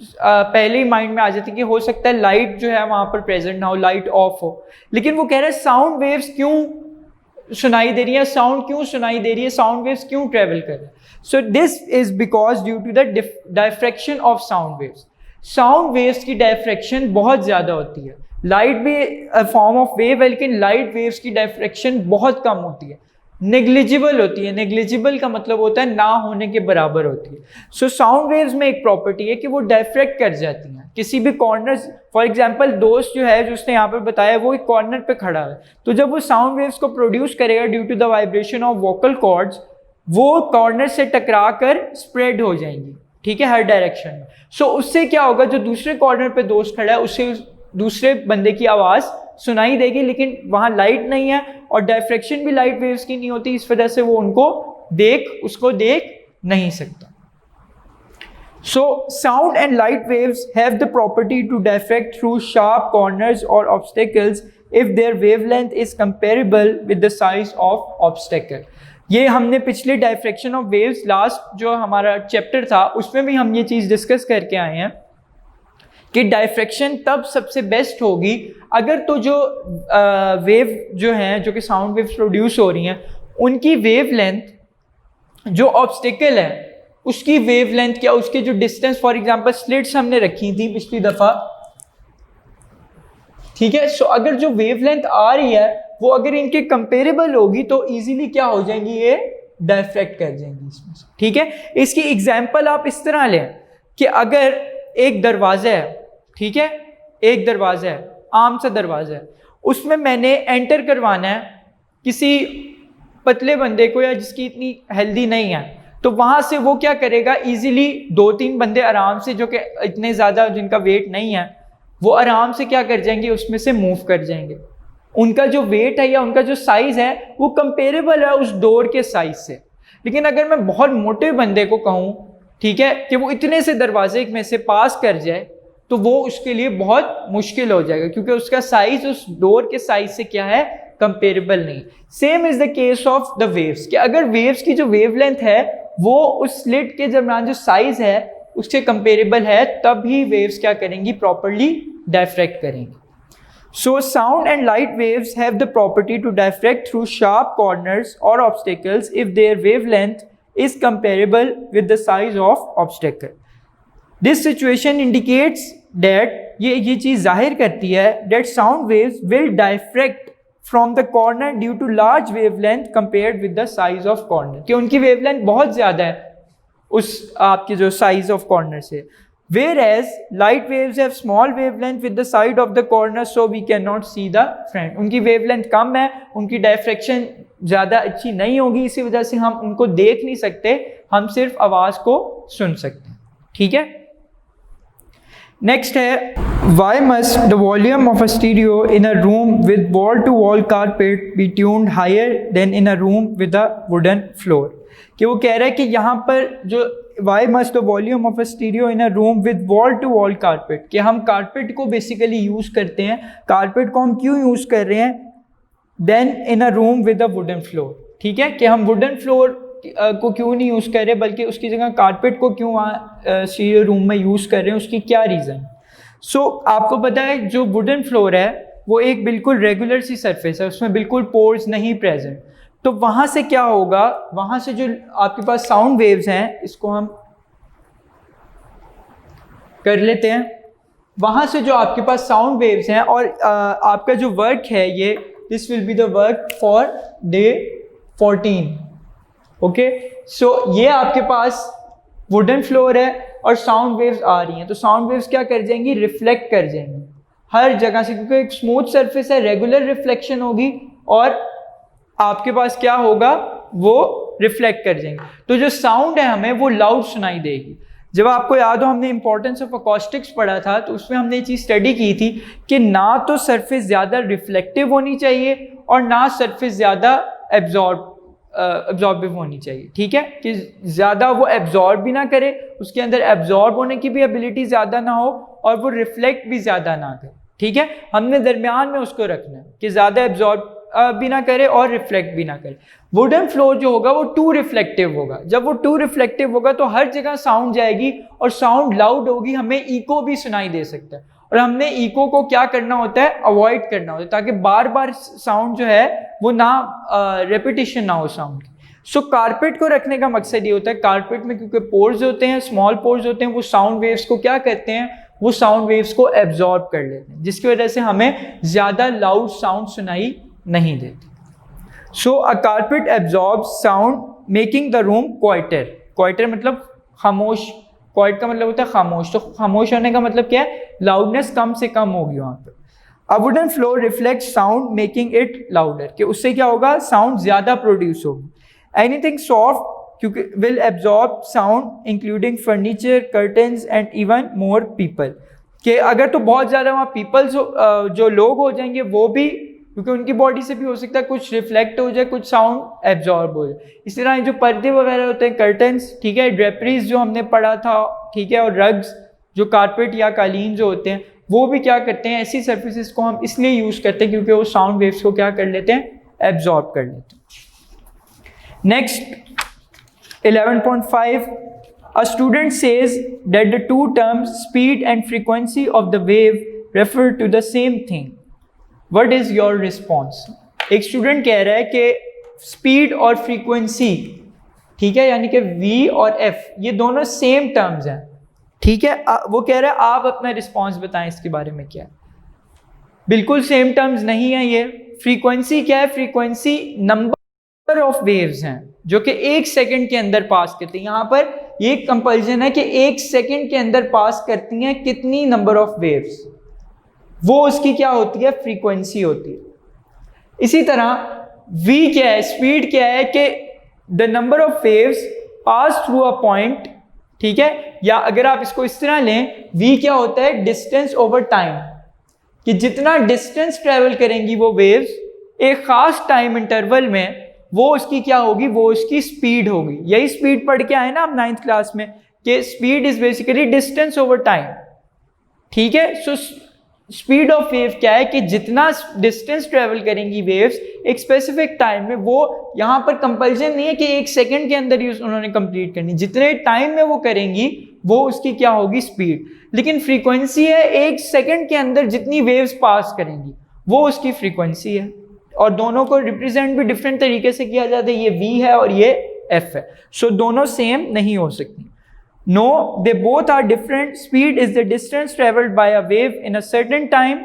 पहले ही माइंड में आ जाती है कि हो सकता है लाइट जो है वहाँ पर प्रेजेंट ना हो, लाइट ऑफ हो, लेकिन वो कह रहे हैं साउंड वेव्स क्यों सुनाई दे रही है, साउंड क्यों सुनाई दे रही है, साउंड वेव्स क्यों ट्रेवल कर रहे हैं। So this is because due to the diffraction of sound waves. Sound waves की डायफ्रैक्शन बहुत ज़्यादा होती है। लाइट भी फॉर्म ऑफ वेव है लेकिन लाइट वेव्स की डायफ्रैक्शन बहुत कम होती है, नेग्लिजिबल होती है। नेग्लिजिबल का मतलब होता है ना होने के बराबर होती है। सो साउंड वेव्स में एक प्रॉपर्टी है कि वो डायफ्रैक्ट कर जाती हैं किसी भी कॉर्नर। फॉर एग्जांपल दोस्त जो है, जो उसने यहाँ पर बताया, वो एक कॉर्नर पे खड़ा है, तो जब वो साउंड वेव्स को प्रोड्यूस करेगा due to the vibration of vocal cords, वो कॉर्नर से टकरा कर स्प्रेड हो जाएंगी, ठीक है, हर डायरेक्शन में। सो उससे क्या होगा, जो दूसरे कॉर्नर पे दोस्त खड़ा है उससे दूसरे बंदे की आवाज़ सुनाई देगी, लेकिन वहाँ लाइट नहीं है और डायफ्रैक्शन भी लाइट वेव्स की नहीं होती, इस वजह से वो उसको देख नहीं सकता। So sound and light waves have the property to diffract through sharp corners और obstacles if their wavelength is comparable with the size of obstacle. ये हमने पिछले डायफ्रैक्शन ऑफ वेव्स लास्ट जो हमारा चैप्टर था उसमें भी हम ये चीज़ डिस्कस करके आए हैं कि डायफ्रैक्शन तब सबसे बेस्ट होगी अगर तो जो वेव जो हैं जो कि साउंड वेव्स प्रोड्यूस हो रही हैं उनकी वेव लेंथ जो ऑब्स्टिकल है उसकी वेव लेंथ क्या उसके जो डिस्टेंस, फॉर एग्जांपल स्लिट्स हमने रखी थी पिछली दफ़ा, ठीक है। सो अगर जो वेव लेंथ आ रही है वो अगर इनके कंपेरेबल होगी तो इजीली क्या हो जाएंगी, ये डायफ्रैक्ट कर जाएंगी इसमें से, ठीक है। इसकी एग्जांपल आप इस तरह लें कि अगर एक दरवाज़ा है, ठीक है, एक दरवाज़ा है, आम सा दरवाज़ा है, उसमें मैंने एंटर करवाना है किसी पतले बंदे को या जिसकी इतनी हेल्दी नहीं है, तो वहाँ से वो क्या करेगा, इजीली 2-3 बंदे आराम से जो कि इतने ज़्यादा जिनका वेट नहीं है वो आराम से क्या कर जाएंगे, उसमें से मूव कर जाएंगे। उनका जो वेट है या उनका जो साइज़ है वो कंपेरेबल है उस डोर के साइज़ से। लेकिन अगर मैं बहुत मोटे बंदे को कहूँ, ठीक है, कि वो इतने से दरवाजे में से पास कर जाए तो वो उसके लिए बहुत मुश्किल हो जाएगा क्योंकि उसका साइज़ उस डोर के साइज़ से क्या है, कंपेरेबल नहीं। Same is the case of the waves कि अगर वेव्स की जो वेवलेंथ है वो उस स्लिट के दरमियान जो साइज़ है उससे कंपेरेबल है तभी वेव्स क्या करेंगी, प्रॉपरली डायफ्रैक्ट करेंगी। So sound and light waves have the property to diffract through sharp corners or obstacles if their wavelength is comparable with the size of obstacle. This situation indicates that ये चीज़ जाहिर करती है that sound waves will diffract from the corner due to large wavelength compared with the size of corner, कि उनकी wavelength बहुत ज़्यादा है उस आपके जो size of corner से। Whereas light waves have small wavelength with the side of the corner, so we cannot see the front. उनकी wavelength कम है, उनकी डायफ्रैक्शन ज़्यादा अच्छी नहीं होगी, इसी वजह से हम उनको देख नहीं सकते, हम सिर्फ आवाज़ को सुन सकते हैं, ठीक है। नेक्स्ट है, why must the volume of a stereo in a room with wall-to-wall carpet be tuned higher than in a room with a wooden floor? कि वो कह रहा है कि यहाँ पर जो why must the volume of a stereo in a room with wall-to-wall carpet, कि हम कारपेट को बेसिकली यूज़ करते हैं, कारपेट को हम क्यों यूज़ कर रहे हैं, then in a room with a wooden floor, ठीक है, कि हम वुडन फ्लोर को क्यों नहीं यूज़ कर रहे बल्कि उसकी जगह कारपेट को क्यों वहाँ स्टीरियो रूम में यूज़ कर रहे हैं, उसकी क्या रीज़न। सो आपको पता है जो वुडन फ्लोर है वो एक बिल्कुल रेगुलर सी सरफेस है, उसमें बिल्कुल पोर्स नहीं प्रेजेंट, तो वहाँ से क्या होगा, वहाँ से जो आपके पास साउंड वेव्स हैं, इसको हम कर लेते हैं, वहाँ से जो आपके पास साउंड वेव्स हैं और आपका जो वर्क है ये this will be the work for day 14, okay. So ये आपके पास वुडन फ्लोर है और साउंड वेव्स आ रही हैं, तो साउंड वेव्स क्या कर जाएंगी, रिफ्लेक्ट कर जाएंगी हर जगह से, क्योंकि एक स्मूथ सरफेस है, रेगुलर रिफ्लेक्शन होगी और आपके पास क्या होगा, वो रिफ्लेक्ट कर जाएंगे। तो जो साउंड है हमें वो लाउड सुनाई देगी। जब आपको याद हो हमने इंपॉर्टेंस ऑफ अकॉस्टिक्स पढ़ा था तो उसमें हमने ये चीज़ स्टडी की थी कि ना तो सरफेस ज़्यादा रिफ्लेक्टिव होनी चाहिए और ना सरफेस ज़्यादा एब्जॉर्बिव होनी चाहिए, ठीक है, कि ज़्यादा वो एब्जॉर्ब भी ना करे, उसके अंदर एब्जॉर्ब होने की भी एबिलिटी ज़्यादा ना हो और वो रिफ्लेक्ट भी ज़्यादा ना करे, ठीक है। हमने दरमियान में उसको रखना है कि ज़्यादा एब्जॉर्ब भी ना करे और रिफ्लेक्ट भी ना करे। वुडन फ्लोर जो होगा वो टू रिफ्लेक्टिव होगा, जब वो टू रिफ्लेक्टिव होगा तो हर जगह साउंड जाएगी और साउंड लाउड होगी, हमें इको भी सुनाई दे सकता है और हमने इको को क्या करना होता है, अवॉइड करना होता है ताकि बार बार साउंड जो है वो ना रेपिटेशन ना हो साउंड की। सो कारपेट को रखने का मकसद ये होता है, कारपेट में क्योंकि पोर्स होते हैं, स्मॉल पोर्स होते हैं, वो साउंड वेव्स को क्या करते हैं, वो साउंड वेव्स को एब्जॉर्ब कर लेते हैं, जिसकी वजह से हमें ज़्यादा लाउड साउंड सुनाई नहीं देती। So a carpet absorbs sound making the room quieter. Quieter मतलब खामोश, क्वाइट का मतलब होता है खामोश, तो खामोश होने का मतलब क्या है, लाउडनेस कम से कम होगी वहाँ पर। A wooden floor reflect sound making it louder, कि उससे क्या होगा, साउंड ज़्यादा प्रोड्यूस होगी। एनीथिंग सॉफ्ट क्योंकि will absorb sound including furniture, curtains and even more people, कि अगर तो बहुत ज़्यादा वहाँ पीपल्स जो लोग हो जाएंगे वो भी, क्योंकि उनकी बॉडी से भी हो सकता है कुछ रिफ्लेक्ट हो जाए, कुछ साउंड एब्जॉर्ब हो जाए। इसी तरह जो पर्दे वगैरह होते हैं, कर्टन्स, ठीक है, ड्रेपरीज जो हमने पढ़ा था, ठीक है, और रग्स जो कारपेट या कालीन जो होते हैं वो भी क्या करते हैं, ऐसी सर्फेसिस को हम इसलिए यूज़ करते हैं क्योंकि वो साउंड वेव्स को क्या कर लेते हैं, एब्जॉर्ब कर लेते हैं। Next, 11.5, a student says that the two terms speed and frequency of the wave refer to the same thing. What is your response? एक स्टूडेंट कह रहा है कि स्पीड और फ्रीक्वेंसी, ठीक है, यानी कि v और f ये दोनों सेम टर्म्स हैं, ठीक है। वो कह रहा है आप अपना रिस्पॉन्स बताएं इसके बारे में क्या है। बिल्कुल सेम टर्म्स नहीं है ये। फ्रीक्वेंसी क्या है? फ्रीक्वेंसी नंबर ऑफ वेव्स हैं जो कि 1 सेकंड के अंदर पास करती हैं। यहाँ पर ये कंपैरिजन है कि 1 सेकंड के अंदर पास करती हैं कितनी नंबर ऑफ वेव्स, वो उसकी क्या होती है? फ्रीक्वेंसी होती है। इसी तरह v क्या है? स्पीड क्या है? कि the number of waves pass through a point, ठीक है। या अगर आप इसको इस तरह लें, v क्या होता है? डिस्टेंस ओवर टाइम, कि जितना डिस्टेंस ट्रेवल करेंगी वो वेव्स एक खास टाइम इंटरवल में, वो उसकी क्या होगी? वो उसकी स्पीड होगी। यही स्पीड पढ़ के आए ना आप 9th क्लास में, कि speed is basically distance over time, ठीक है। सो स्पीड ऑफ वेव क्या है? कि जितना डिस्टेंस ट्रेवल करेंगी वेव्स एक स्पेसिफिक टाइम में, वो यहाँ पर कंपल्सन नहीं है कि 1 सेकंड के अंदर ही उन्होंने कंप्लीट करनी, जितने टाइम में वो करेंगी वो उसकी क्या होगी? स्पीड। लेकिन फ्रीक्वेंसी है 1 सेकंड के अंदर जितनी वेव्स पास करेंगी वो उसकी फ्रीक्वेंसी है। और दोनों को रिप्रेजेंट भी डिफरेंट तरीके से किया जाता है, ये v है और ये f है। सो दोनों सेम नहीं हो सकती। No, they both are different. Speed is the distance traveled by a wave in a certain time,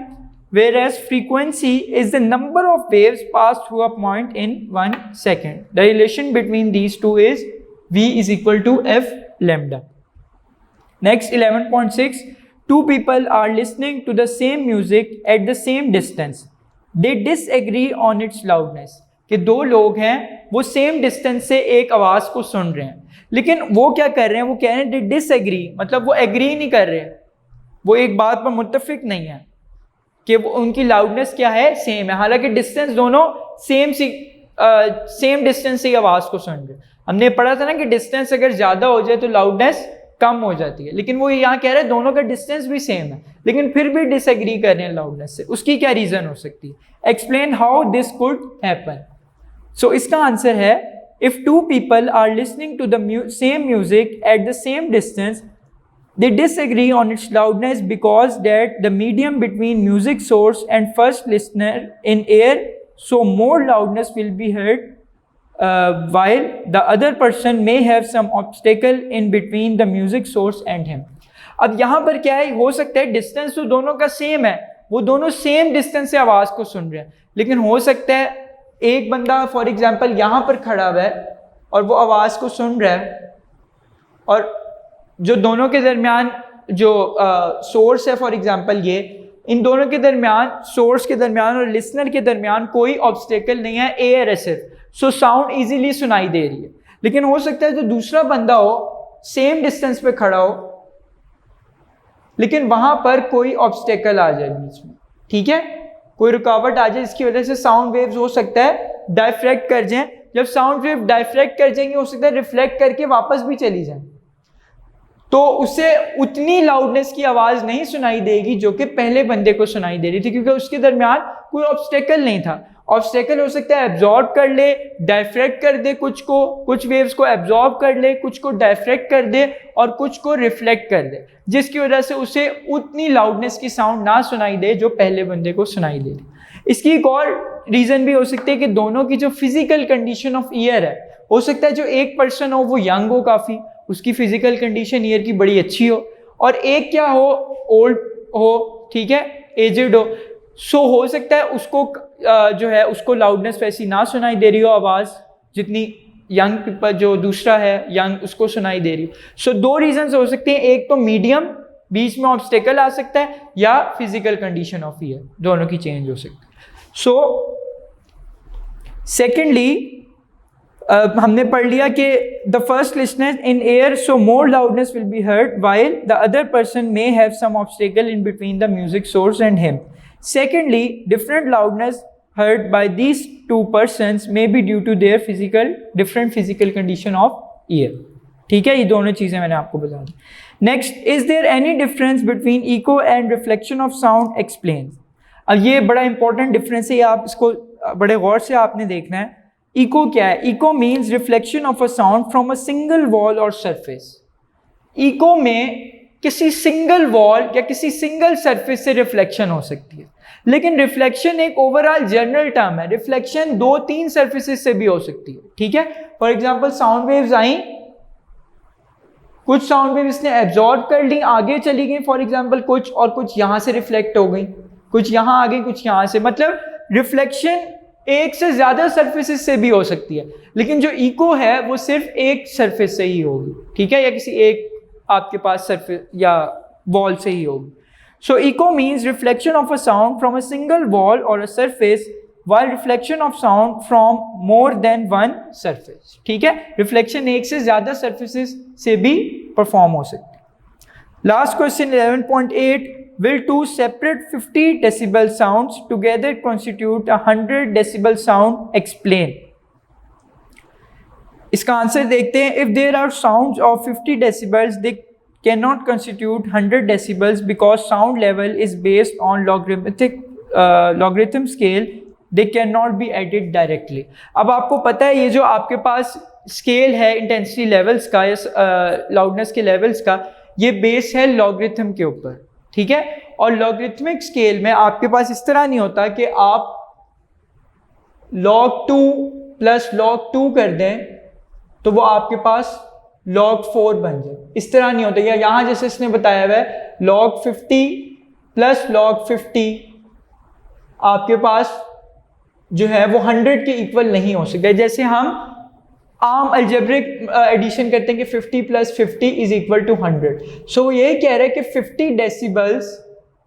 whereas frequency is the number of waves passed through a point in 1 second. The relation between these two is v is equal to f lambda. Next, 11.6, two people are listening to the same music at the same distance. They disagree on its loudness. कि दो लोग हैं, वो same distance से एक आवाज़ को सुन रहे हैं, लेकिन वो क्या कर रहे हैं? वो कह रहे हैं डिसएग्री, मतलब वो एग्री नहीं कर रहे, वो एक बात पर मुत्तफिक नहीं है कि वो उनकी लाउडनेस क्या है? सेम है, हालांकि डिस्टेंस दोनों सेम डिस्टेंस से आवाज़ को सुन रहे हैं। हमने पढ़ा था ना कि डिस्टेंस अगर ज़्यादा हो जाए तो लाउडनेस कम हो जाती है, लेकिन वो यहाँ कह रहे हैं दोनों का डिस्टेंस भी सेम है, लेकिन फिर भी डिसएग्री कर रहे हैं लाउडनेस से। उसकी क्या रीज़न हो सकती है? Explain how this could happen. So इसका आंसर है, if two people are listening to the same music at the same distance, they disagree on its loudness because that the medium between music source and first listener in air, so more loudness will be heard, while the other person may have some obstacle in between the music source and him. अब यहाँ पर क्या है? हो सकता है distance तो दोनों का सेम है, वो दोनों सेम डिस्टेंस से आवाज़ को सुन रहे हैं, लेकिन हो सकता है एक बंदा फॉर एग्जांपल यहाँ पर खड़ा हुआ है और वो आवाज़ को सुन रहा है, और जो दोनों के दरमियान जो सोर्स है, फॉर एग्जांपल ये, इन दोनों के दरमियान, सोर्स के दरमियान और लिसनर के दरमियान कोई ऑब्स्टेकल नहीं है, एयर है सिर्फ, सो साउंड इजीली सुनाई दे रही है। लेकिन हो सकता है जो दूसरा बंदा हो सेम डिस्टेंस पे खड़ा हो, लेकिन वहाँ पर कोई ऑब्स्टेकल आ जाए बीच में, ठीक है, कोई रुकावट आ जाए, इसकी वजह से साउंड वेव्स हो सकता है डाइफ्रैक्ट कर जाएं। जब साउंड वेव डाइफ्रैक्ट कर जाएंगे, हो सकता है रिफ्लेक्ट करके वापस भी चली जाए, तो उससे उतनी लाउडनेस की आवाज़ नहीं सुनाई देगी जो कि पहले बंदे को सुनाई दे रही थी, क्योंकि उसके दरमियान कोई ऑब्स्टेकल नहीं था। ऑब्स्टेकल हो सकता है एब्जॉर्ब कर ले, डाइफ्रैक्ट कर दे, कुछ वेव्स को एब्जॉर्ब कर ले, कुछ को डाइफ्रैक्ट कर दे और कुछ को रिफ्लेक्ट कर दे, जिसकी वजह से उसे उतनी लाउडनेस की साउंड ना सुनाई दे जो पहले बंदे को सुनाई दे रही। इसकी एक और रीज़न भी हो सकती है कि दोनों की जो फिजिकल कंडीशन ऑफ ईयर है, हो सकता है जो एक पर्सन हो वो यंग हो काफ़ी, उसकी फिजिकल कंडीशन ईयर की बड़ी अच्छी हो, और एक क्या हो, ओल्ड हो, ठीक है, एजेड हो। सो हो सकता है उसको जो है उसको लाउडनेस वैसी ना सुनाई दे रही हो आवाज़ जितनी यंग पीपल जो दूसरा है यंग उसको सुनाई दे रही हो। सो दो रीजंस हो सकते हैं, एक तो मीडियम, बीच में ऑब्स्टेकल आ सकता है, या फिजिकल कंडीशन ऑफ ईयर, दोनों की चेंज हो सकती है। सो सेकेंडली हमने पढ़ लिया कि the first listener in air, so more loudness will be heard while the other person may have some obstacle in between the music source and him. Secondly, different loudness heard by these two persons may be due to their different physical condition of ear. ठीक है, ये दोनों चीज़ें मैंने आपको बता दी। Next, is there any difference between echo and reflection of sound? Explain. अब ये बड़ा इंपॉर्टेंट डिफरेंस है, आप इसको बड़े गौर से आपने देखना है। इको क्या है? Echo means reflection of a sound from a single wall और सरफेस। इको में किसी सिंगल वॉल या किसी सिंगल सरफेस से रिफ्लेक्शन हो सकती है, लेकिन रिफ्लेक्शन एक ओवरऑल जनरल टर्म है। रिफ्लेक्शन 2-3 सरफेसेस से भी हो सकती है, ठीक है। फॉर एग्जांपल साउंड वेव्स आई, कुछ साउंड वेव इसने एब्जॉर्ब कर ली, आगे चली गई फॉर एग्जांपल कुछ, और कुछ यहां से रिफ्लेक्ट हो गई, कुछ यहां आ गई, कुछ यहां से। मतलब रिफ्लेक्शन एक से ज्यादा सरफेसेस से भी हो सकती है, लेकिन जो इको है वो सिर्फ एक सरफेस से ही होगी, ठीक है, या किसी एक आपके पास सरफेस या वॉल से ही होगी। So echo means reflection of a sound from a single wall और a surface, while reflection of sound from more than one surface, ठीक है। रिफ्लेक्शन एक से ज्यादा surfaces से भी परफॉर्म हो सकती है। Last question 11.8, will two separate 50 decibel sounds together constitute a 100 decibel sound? Explain. इसका आंसर देखते हैं। If there are sounds of 50 decibels, they cannot constitute 100 decibels because sound level is based on logarithm scale. They cannot be added directly. अब आपको पता है ये जो आपके पास स्केल है इंटेंसिटी लेवल्स का या लाउडनेस के लेवल्स का, ये बेस है लॉगरिथम के ऊपर, ठीक है। और लॉगरिथमिक स्केल में आपके पास इस तरह नहीं होता कि आप log 2 प्लस log 2 कर दें तो वो आपके पास log 4 बन जाए, इस तरह नहीं होता। या यहाँ जैसे इसने बताया हुआ है log 50 प्लस log 50 आपके पास जो है वो 100 के इक्वल नहीं हो सकता। जैसे हम आम अलजेब्रिक एडिशन करते हैं कि 50 प्लस 50 इज इक्वल टू 100। सो वो ये कह रहे हैं कि 50 डेसिबल्स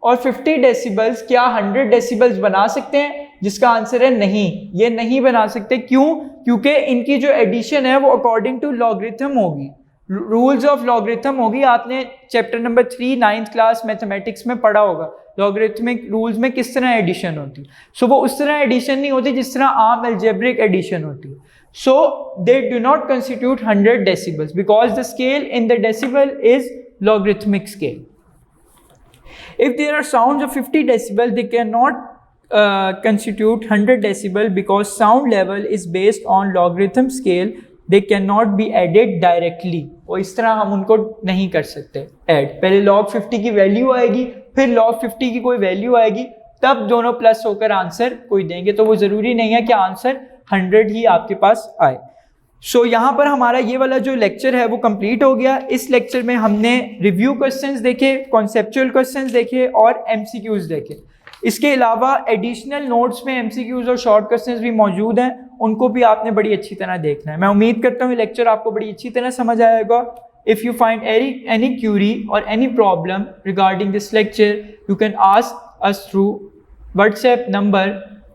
और 50 डेसिबल्स क्या 100 डेसिबल्स बना सकते हैं? जिसका आंसर है नहीं, ये नहीं बना सकते। क्यों? क्योंकि इनकी जो एडिशन है वो अकॉर्डिंग टू लॉगरिथम होगी, रूल्स ऑफ लॉगरिथम होगी। आपने chapter number 3 9th class mathematics में पढ़ा होगा लॉगरिथमिक रूल्स में किस तरह एडिशन होती है। सो वो उस तरह एडिशन नहीं होती जिस तरह आम अलजेब्रिक एडिशन होती है। So they do not constitute 100 decibels because the scale in the decibel is logarithmic scale. If there are sounds of 50 decibel, they cannot constitute 100 decibel because sound level is based on logarithm scale. They cannot be added directly. और इस तरह हम उनको नहीं कर सकते add. पहले log 50 की वैल्यू आएगी, फिर log 50 की कोई वैल्यू आएगी, तब दोनों प्लस होकर आंसर कोई देंगे। तो वो ज़रूरी नहीं है कि आंसर 100 ही आपके पास आए। सो यहाँ पर हमारा ये वाला जो लेक्चर है वो कंप्लीट हो गया। इस लेक्चर में हमने रिव्यू क्वेश्चंस देखे, कॉन्सेप्चुअल क्वेश्चंस देखे और एमसीक्यूज देखे। इसके अलावा एडिशनल नोट्स में एमसीक्यूज और शॉर्ट क्वेश्चंस भी मौजूद हैं, उनको भी आपने बड़ी अच्छी तरह देखना है। मैं उम्मीद करता हूँ ये लेक्चर आपको बड़ी अच्छी तरह समझ आएगा। If you find any query और any problem regarding this lecture, you can ask us through WhatsApp number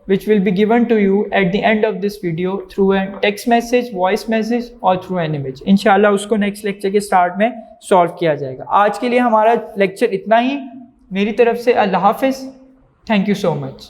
which will be given to you at the end of this video through a text message, voice message or through an image. इंशाल्लाह उसको next lecture के start में solve किया जाएगा। आज के लिए हमारा लेक्चर इतना ही। मेरी तरफ से अल्लाह हाफिज़। Thank you so much.